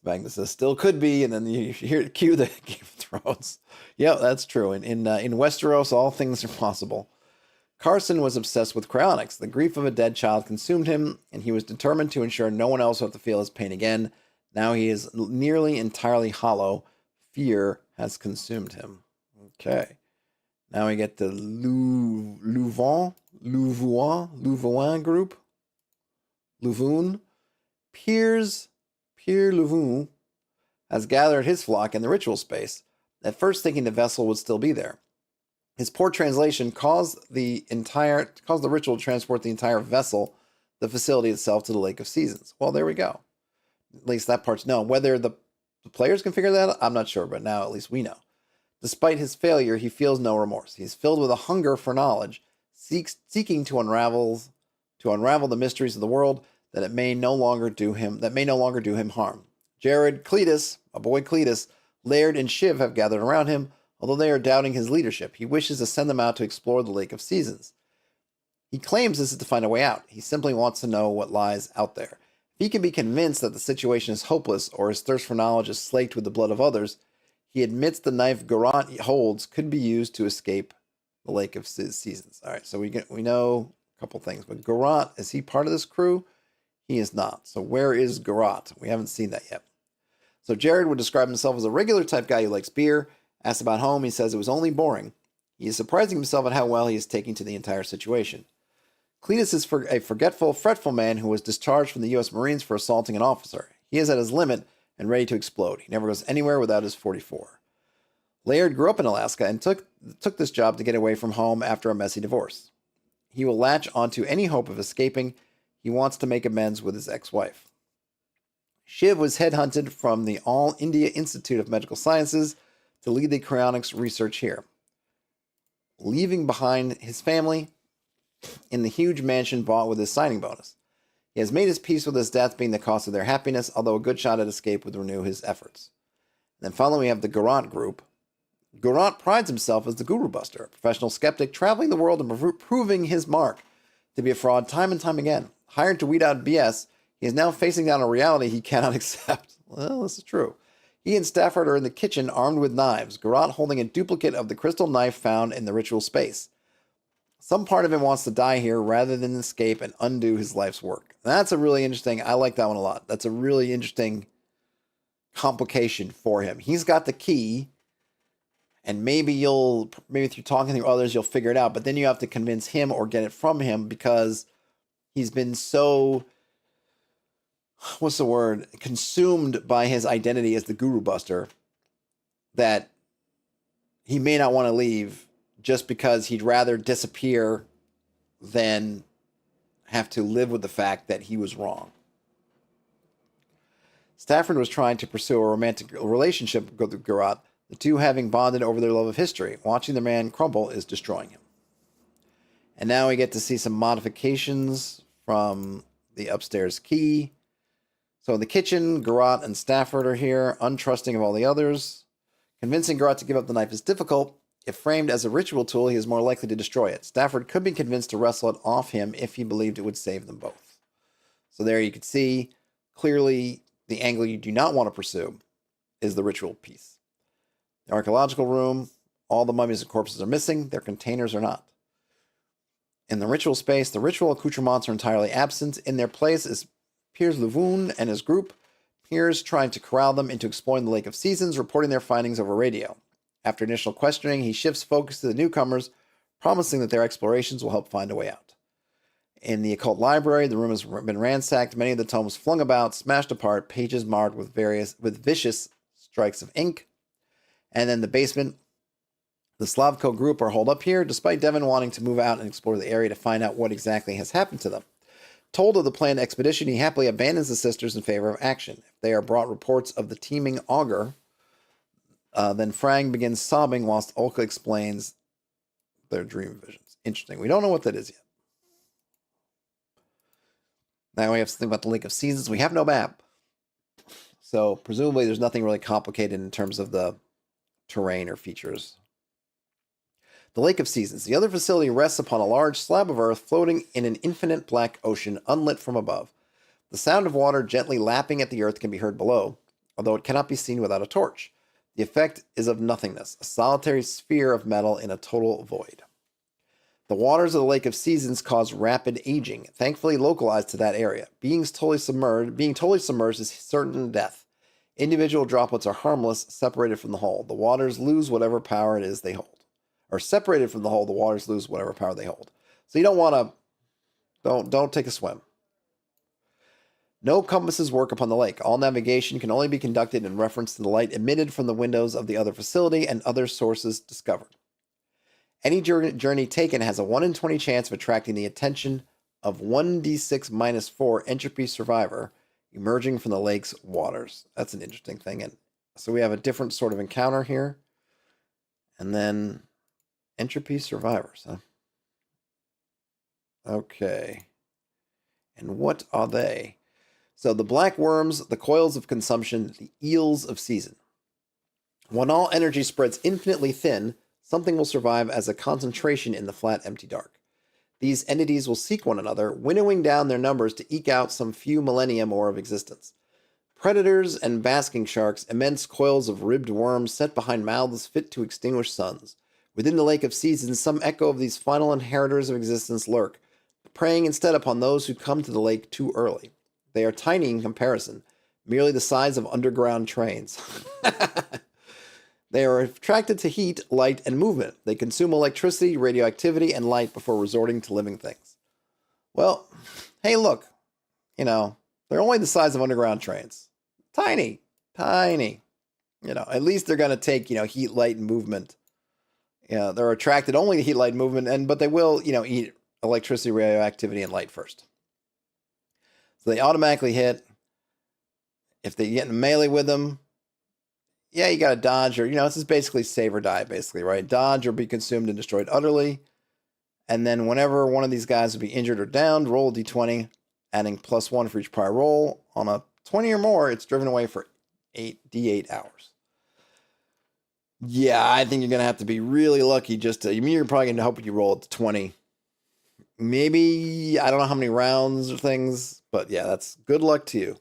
Magnus says, still could be, and then you hear cue the Game of Thrones. Yeah, that's true. In Westeros, all things are possible. Carson was obsessed with cryonics. The grief of a dead child consumed him, and he was determined to ensure no one else would have to feel his pain again. Now he is nearly entirely hollow. Fear has consumed him. Okay. Now we get the Louvain group. Louvain. Pierre Louvain has gathered his flock in the ritual space, at first thinking the vessel would still be there. His poor translation caused the ritual to transport the entire vessel, the facility itself, to the Lake of Seasons. Well, there we go. At least that part's known. Whether the players can figure that out, I'm not sure, but now at least we know. Despite his failure, he feels no remorse. He's filled with a hunger for knowledge, seeking to unravel the mysteries of the world that may no longer do him harm. Jared, Cletus, Laird, and Shiv have gathered around him. Although they are doubting his leadership, he wishes to send them out to explore the Lake of Seasons. He claims this is to find a way out. He simply wants to know what lies out there. If he can be convinced that the situation is hopeless or his thirst for knowledge is slaked with the blood of others, he admits the knife Garant holds could be used to escape the Lake of Seasons. All right, so we know a couple things. But Garant, is he part of this crew? He is not. So where is Garant? We haven't seen that yet. So Jared would describe himself as a regular type guy who likes beer. Asked about home, he says it was only boring. He is surprising himself at how well he is taking to the entire situation. Cletus is a forgetful, fretful man who was discharged from the U.S. Marines for assaulting an officer. He is at his limit and ready to explode. He never goes anywhere without his 44. Laird grew up in Alaska and took this job to get away from home after a messy divorce. He will latch onto any hope of escaping. He wants to make amends with his ex-wife. Shiv was headhunted from the All India Institute of Medical Sciences to lead the cryonics research here, leaving behind his family in the huge mansion bought with his signing bonus. He has made his peace with his death being the cost of their happiness, although a good shot at escape would renew his efforts. And then finally, we have the Garant group. Garant prides himself as the guru buster, a professional skeptic traveling the world and proving his mark to be a fraud time and time again. Hired to weed out BS, he is now facing down a reality he cannot accept. Well, this is true. He and Stafford are in the kitchen armed with knives, Garant holding a duplicate of the crystal knife found in the ritual space. Some part of him wants to die here rather than escape and undo his life's work. And that's a really interesting, I like that one a lot. That's a really interesting complication for him. He's got the key, and maybe through talking to others, you'll figure it out. But then you have to convince him or get it from him because he's been so, what's the word, consumed by his identity as the Guru Buster that he may not want to leave just because he'd rather disappear than have to live with the fact that he was wrong. Stafford was trying to pursue a romantic relationship with Garat, the two having bonded over their love of history. Watching the man crumble is destroying him. And now we get to see some modifications from the upstairs key. So in the kitchen, Garat and Stafford are here, untrusting of all the others. Convincing Garat to give up the knife is difficult. If framed as a ritual tool, he is more likely to destroy it. Stafford could be convinced to wrestle it off him if he believed it would save them both. So there you can see, clearly, the angle you do not want to pursue is the ritual piece. The archaeological room, all the mummies and corpses are missing. Their containers are not. In the ritual space, the ritual accoutrements are entirely absent. In their place is Piers Lavune and his group. Piers trying to corral them into exploring the Lake of Seasons, reporting their findings over radio. After initial questioning, he shifts focus to the newcomers, promising that their explorations will help find a way out. In the occult library, the room has been ransacked, many of the tomes flung about, smashed apart, pages marked with vicious strikes of ink. And then the basement, the Slavko group are holed up here, despite Devon wanting to move out and explore the area to find out what exactly has happened to them. Told of the planned expedition, he happily abandons the sisters in favor of action. If they are brought reports of the teeming auger, then Frang begins sobbing whilst Olka explains their dream visions. Interesting. We don't know what that is yet. Now we have to think about the Lake of Seasons. We have no map. So presumably there's nothing really complicated in terms of the terrain or features. The Lake of Seasons. The other facility rests upon a large slab of earth floating in an infinite black ocean unlit from above. The sound of water gently lapping at the earth can be heard below, although it cannot be seen without a torch. The effect is of nothingness, a solitary sphere of metal in a total void. The waters of the Lake of Seasons cause rapid aging, thankfully localized to that area. Being totally submerged is certain death. Individual droplets are harmless, separated from the whole. The waters lose whatever power it is they hold. Or separated from the whole, the waters lose whatever power they hold. So you don't want to, don't take a swim. No compasses work upon the lake. All navigation can only be conducted in reference to the light emitted from the windows of the other facility and other sources discovered. Any journey taken has a 1 in 20 chance of attracting the attention of 1d6-4 entropy survivor emerging from the lake's waters. That's an interesting thing. And so we have a different sort of encounter here. And then entropy survivors, huh? Okay. And what are they? So the black worms, the coils of consumption, the eels of season. When all energy spreads infinitely thin, something will survive as a concentration in the flat, empty dark. These entities will seek one another, winnowing down their numbers to eke out some few millennia more of existence. Predators and basking sharks, immense coils of ribbed worms set behind mouths fit to extinguish suns. Within the Lake of Seasons, some echo of these final inheritors of existence lurk, preying instead upon those who come to the lake too early. They are tiny in comparison, merely the size of underground trains. They are attracted to heat, light, and movement. They consume electricity, radioactivity, and light before resorting to living things. Well, hey, look, they're only the size of underground trains. Tiny. At least they're going to take, heat, light, and movement. They're attracted only to heat, light, and movement, but they will, eat electricity, radioactivity, and light first. So they automatically hit. If they get in melee with them, you got to dodge, or, this is basically save or die, basically, right? Dodge or be consumed and destroyed utterly. And then whenever one of these guys would be injured or downed, roll a d20, adding +1 for each prior roll. On a 20 or more, it's driven away for 8d8 hours. Yeah, I think you're going to have to be really lucky you're probably going to hope you roll at 20. Maybe, I don't know how many rounds or things, but yeah, that's good luck to you.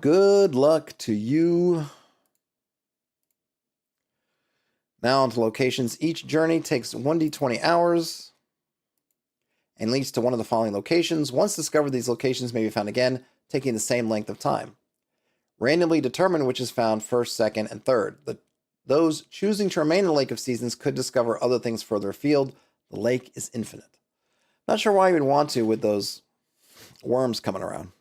Good luck to you. Now onto locations. Each journey takes 1d20 hours and leads to one of the following locations. Once discovered, these locations may be found again, taking the same length of time. Randomly determine which is found first, second, and third. Those choosing to remain in the Lake of Seasons could discover other things further afield. The lake is infinite. Not sure why you would want to with those worms coming around.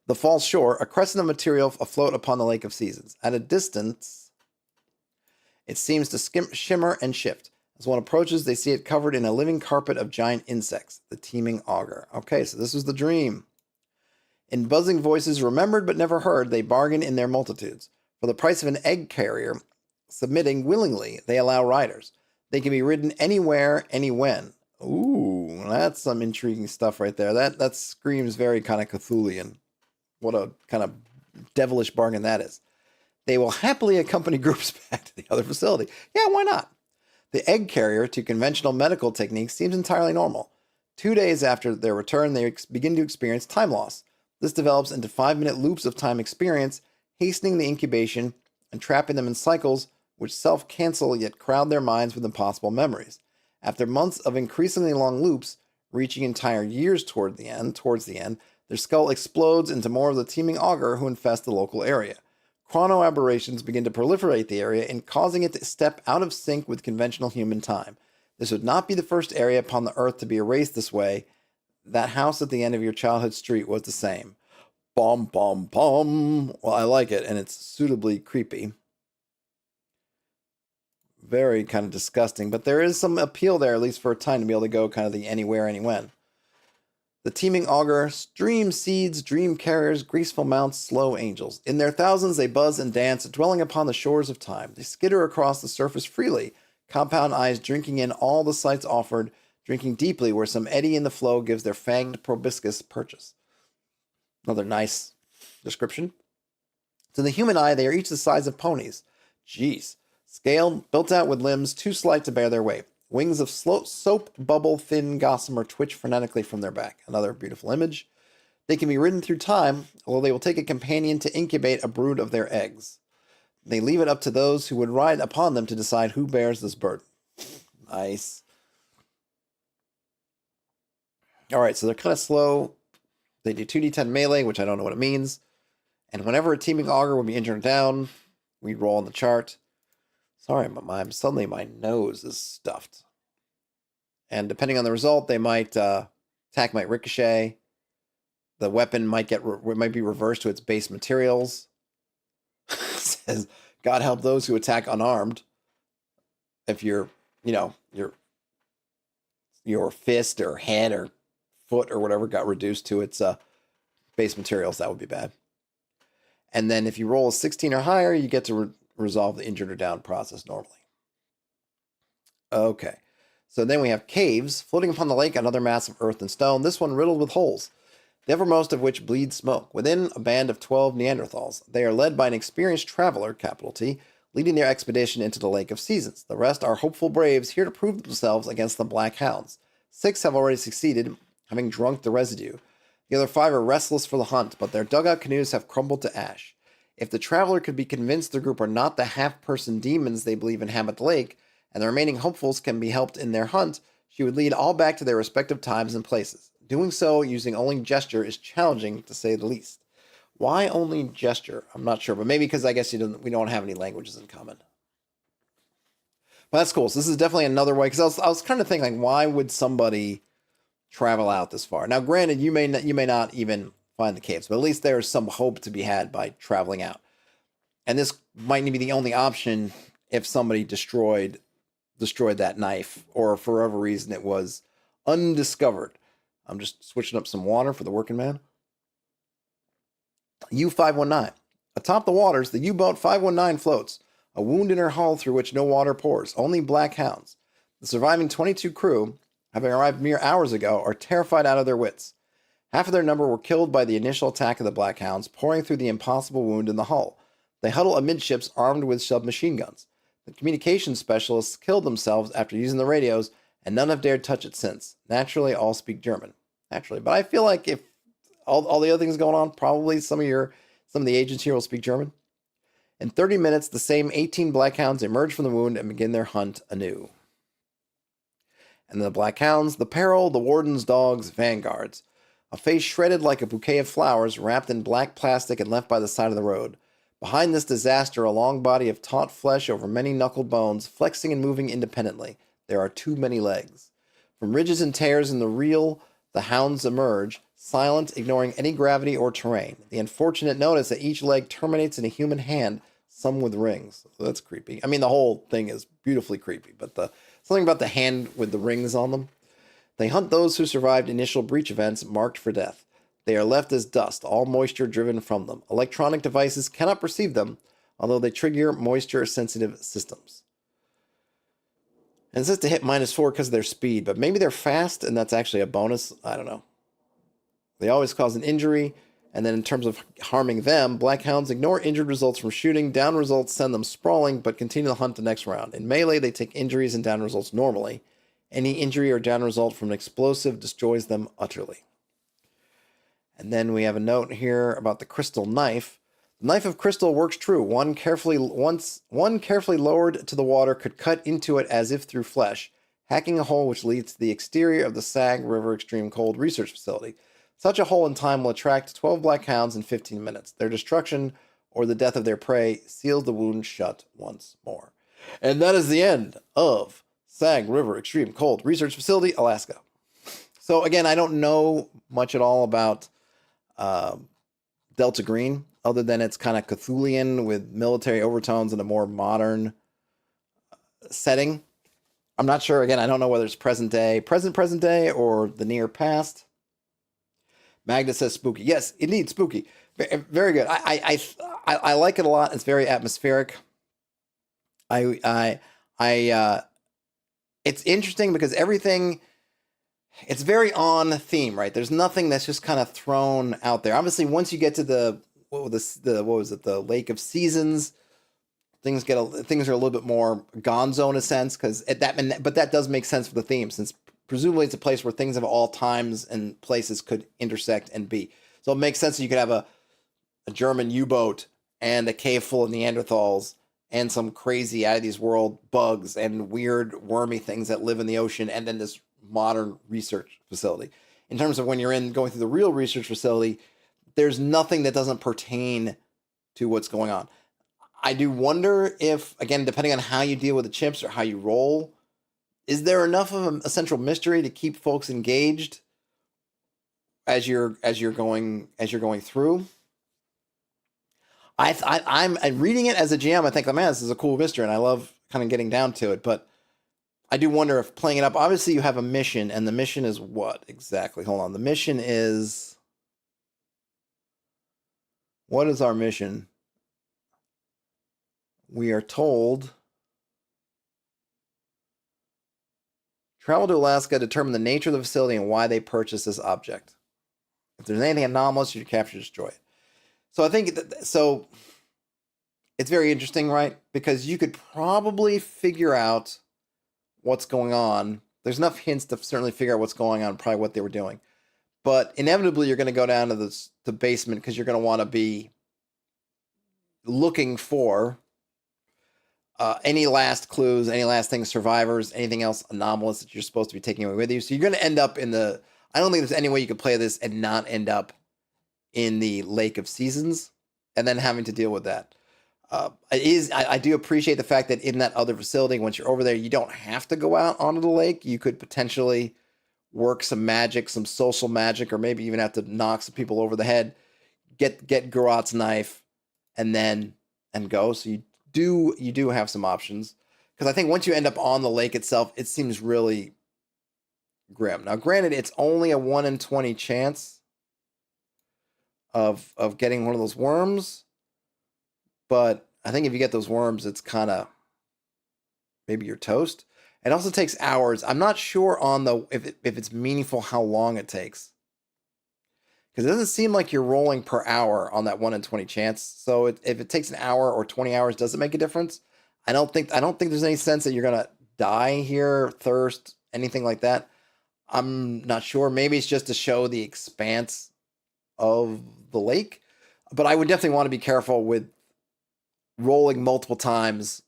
The false shore, a crescent of material afloat upon the Lake of Seasons. At a distance, it seems to shimmer and shift. As one approaches, they see it covered in a living carpet of giant insects, the teeming auger. Okay, so this was the dream. In buzzing voices remembered but never heard, they bargain in their multitudes. For the price of an egg carrier, submitting willingly, they allow riders. They can be ridden anywhere, anywhen. Ooh, that's some intriguing stuff right there. That screams very kind of Cthulhian. What a kind of devilish bargain that is. They will happily accompany groups back to the other facility. Yeah, why not? The egg carrier to conventional medical techniques seems entirely normal. 2 days after their return, they begin to experience time loss. This develops into 5-minute loops of time experience, hastening the incubation and trapping them in cycles which self-cancel yet crowd their minds with impossible memories. After months of increasingly long loops, reaching entire years towards the end, their skull explodes into more of the teeming auger who infest the local area. Chrono aberrations begin to proliferate the area and causing it to step out of sync with conventional human time. This would not be the first area upon the earth to be erased this way. That house at the end of your childhood street was the same. Bum, bum, bum. Well, I like it, and it's suitably creepy. Very kind of disgusting, but there is some appeal there, at least for a time, to be able to go kind of the anywhere, anywhen. The teeming auger, stream seeds, dream carriers, graceful mounts, slow angels. In their thousands they buzz and dance, dwelling upon the shores of time. They skitter across the surface freely, compound eyes drinking in all the sights offered, drinking deeply where some eddy in the flow gives their fanged proboscis purchase. Another nice description. To the human eye, they are each the size of ponies. Jeez. Scaled, built out with limbs too slight to bear their weight. Wings of soap bubble thin gossamer twitch frenetically from their back. Another beautiful image. They can be ridden through time, although they will take a companion to incubate a brood of their eggs. They leave it up to those who would ride upon them to decide who bears this burden. Nice. All right, so they're kind of slow. They do 2d10 melee, which I don't know what it means. And whenever a teeming auger would be injured or down, we'd roll on the chart. Sorry, suddenly my nose is stuffed. And depending on the result, they might attack might ricochet. The weapon might be reversed to its base materials. Says, God help those who attack unarmed. If your fist or head or foot or whatever got reduced to its base materials, that would be bad. And then if you roll a 16 or higher, you get to resolve the injured or down process normally. Okay. So then we have caves floating upon the lake, another mass of earth and stone, this one riddled with holes, the uppermost of which bleed smoke. Within a band of 12 Neanderthals. They are led by an experienced traveler, capital T, leading their expedition into the Lake of Seasons. The rest are hopeful braves here to prove themselves against the Black Hounds. 6 have already succeeded, having drunk the residue. The other 5 are restless for the hunt, but their dugout canoes have crumbled to ash. If the traveler could be convinced the group are not the half-person demons they believe inhabit the lake, and the remaining hopefuls can be helped in their hunt, she would lead all back to their respective times and places. Doing so using only gesture is challenging, to say the least. Why only gesture? I'm not sure, but maybe because I guess we don't have any languages in common. But that's cool. So this is definitely another way, because I was kind of thinking, like, why would somebody travel out this far? Now, granted, you may not even find the caves, but at least there is some hope to be had by traveling out. And this might be the only option if somebody destroyed that knife, or for whatever reason it was undiscovered. I'm just switching up some water for the working man. U-519. Atop the waters, the U-boat 519 floats, a wound in her hull through which no water pours, only black hounds. The surviving 22 crew, having arrived mere hours ago, are terrified out of their wits. Half of their number were killed by the initial attack of the black hounds, pouring through the impossible wound in the hull. They huddle amidships armed with submachine guns. The communications specialists killed themselves after using the radios, and none have dared touch it since. Naturally, all speak German. Naturally. But I feel like if all the other things going on, probably some of the agents here will speak German. In 30 minutes, the same 18 black hounds emerge from the wound and begin their hunt anew. And the black hounds, the peril, the warden's dogs, vanguards. A face shredded like a bouquet of flowers, wrapped in black plastic and left by the side of the road. Behind this disaster, a long body of taut flesh over many knuckled bones, flexing and moving independently. There are too many legs. From ridges and tears in the reel, the hounds emerge, silent, ignoring any gravity or terrain. The unfortunate notice that each leg terminates in a human hand, some with rings. So that's creepy. I mean, the whole thing is beautifully creepy, but something about the hand with the rings on them. They hunt those who survived initial breach events marked for death. They are left as dust, all moisture driven from them. Electronic devices cannot perceive them, although they trigger moisture-sensitive systems. And it says to hit -4 because of their speed, but maybe they're fast, and that's actually a bonus. I don't know. They always cause an injury, and then in terms of harming them, black hounds ignore injured results from shooting. Down results send them sprawling, but continue to hunt the next round. In melee, they take injuries and down results normally. Any injury or down result from an explosive destroys them utterly. And then we have a note here about the crystal knife. The knife of crystal works true. One carefully lowered to the water could cut into it as if through flesh, hacking a hole which leads to the exterior of the Sag River Extreme Cold Research Facility. Such a hole in time will attract 12 black hounds in 15 minutes. Their destruction or the death of their prey seals the wound shut once more. And that is the end of Sag River Extreme Cold Research Facility, Alaska. So again, I don't know much at all about Delta Green, other than it's kind of Cthulhian with military overtones and a more modern setting. I'm not sure. Again, I don't know whether it's present day, or the near past. Magda says spooky. Yes, indeed, spooky. Very good. I like it a lot. It's very atmospheric. It's interesting because everything, it's very on theme, right? There's nothing that's just kind of thrown out there. Obviously, once you get to the Lake of Seasons, things are a little bit more gonzo in a sense, but that does make sense for the theme, since presumably it's a place where things of all times and places could intersect and be. So it makes sense that you could have a German U-boat and a cave full of Neanderthals and some crazy out of these world bugs and weird wormy things that live in the ocean, and then this modern research facility. In terms of when you're going through the real research facility, there's nothing that doesn't pertain to what's going on. I do wonder if, again, depending on how you deal with the chimps or how you roll, is there enough of a central mystery to keep folks engaged as you're going through? I'm reading it as a GM. I think, oh man, this is a cool mystery, and I love kind of getting down to it. But I do wonder if playing it up. Obviously, you have a mission, and the mission is what exactly? Hold on. The mission is, what is our mission? We are told, travel to Alaska, determine the nature of the facility and why they purchased this object. If there's anything anomalous, you capture, destroy it. So I think so. It's very interesting, right? Because you could probably figure out what's going on. There's enough hints to certainly figure out what's going on, probably what they were doing. But inevitably, you're going to go down to the basement because you're going to want to be looking for any last clues, any last things, survivors, anything else anomalous that you're supposed to be taking away with you. So you're going to end up in I don't think there's any way you could play this and not end up in the Lake of Seasons and then having to deal with that. I do appreciate the fact that in that other facility, once you're over there, you don't have to go out onto the lake. You could potentially work some magic, some social magic, or maybe even have to knock some people over the head, get Garot's knife, and go. So you do have some options, because I think once you end up on the lake itself, it seems really grim. Now, granted, it's only a 1 in 20 chance of getting one of those worms, but I think if you get those worms, it's kind of maybe you're toast. It also takes hours. I'm not sure on if it's meaningful how long it takes, because it doesn't seem like you're rolling per hour on that 1 in 20 chance. So if it takes an hour or 20 hours, does it make a difference? I don't think there's any sense that you're gonna die here, thirst, anything like that. I'm not sure. Maybe it's just to show the expanse of the lake, but I would definitely want to be careful with rolling multiple times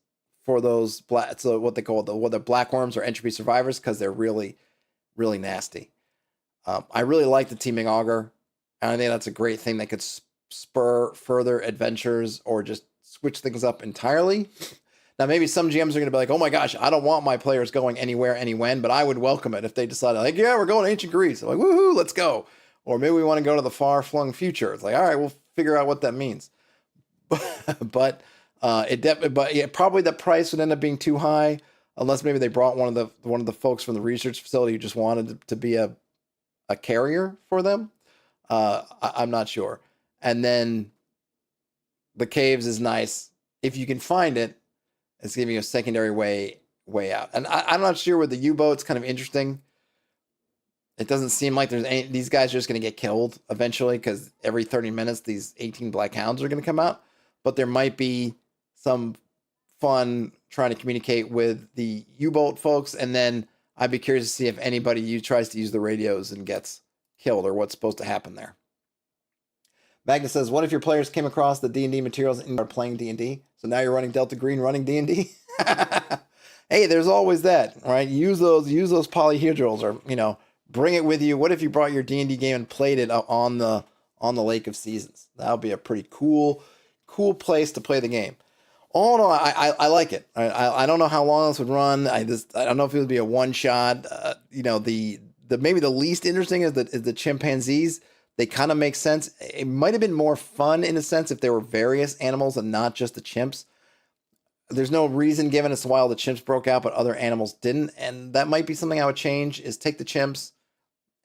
for those so what they call the black worms or entropy survivors, because they're really, really nasty. I really like the teaming auger, and I think that's a great thing that could spur further adventures or just switch things up entirely. Now, maybe some GMs are going to be like, oh my gosh, I don't want my players going anywhere, anywhen, but I would welcome it if they decided, like, yeah, we're going to ancient Greece. I'm like, woohoo, let's go. Or maybe we want to go to the far-flung future. It's like, all right, we'll figure out what that means. But probably the price would end up being too high, unless maybe they brought one of the folks from the research facility who just wanted to be a carrier for them. I'm not sure. And then the caves is nice if you can find it. It's giving you a secondary way out. And I'm not sure with the U-boats. Kind of interesting. It doesn't seem like these guys are just going to get killed eventually, because every 30 minutes these 18 black hounds are going to come out. But there might be some fun trying to communicate with the U-boat folks, and then I'd be curious to see if anybody tries to use the radios and gets killed, or what's supposed to happen there. Magnus says, what if your players came across the D&D materials and are playing D&D? So now you're running Delta Green running D&D? Hey, there's always that, right? Use those polyhedrals, or, bring it with you. What if you brought your D&D game and played it on the Lake of Seasons? That would be a pretty cool place to play the game. Oh no, I like it. I don't know how long this would run. I don't know if it would be a one shot. The maybe the least interesting is the chimpanzees. They kind of make sense. It might have been more fun in a sense if there were various animals and not just the chimps. There's no reason given as to why all the chimps broke out, but other animals didn't. And that might be something I would change, is take the chimps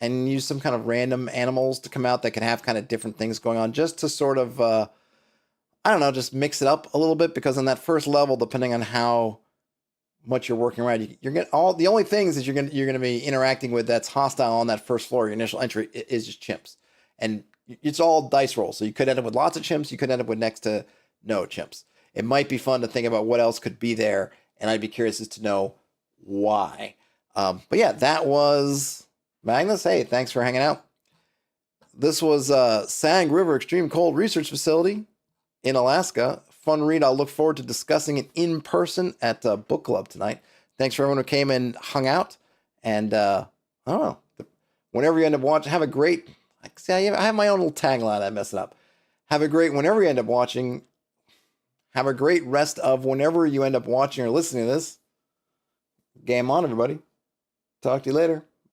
and use some kind of random animals to come out that can have kind of different things going on, just to sort of, I don't know, just mix it up a little bit. Because on that first level, depending on how much you're working around, you're getting the only things that you're going to be interacting with that's hostile on that first floor, your initial entry, is just chimps. And it's all dice rolls. So you could end up with lots of chimps. You could end up with next to no chimps. It might be fun to think about what else could be there. And I'd be curious as to know why. But yeah, that was Magnus. Hey, thanks for hanging out. This was Sang River Extreme Cold Research Facility in Alaska. Fun read. I'll look forward to discussing it in person at Book Club tonight. Thanks for everyone who came and hung out. And I don't know. Whenever you end up watching, have a great... See, I have my own little tagline. I mess it up. Have a great whenever you end up watching. Have a great rest of whenever you end up watching or listening to this. Game on, everybody. Talk to you later.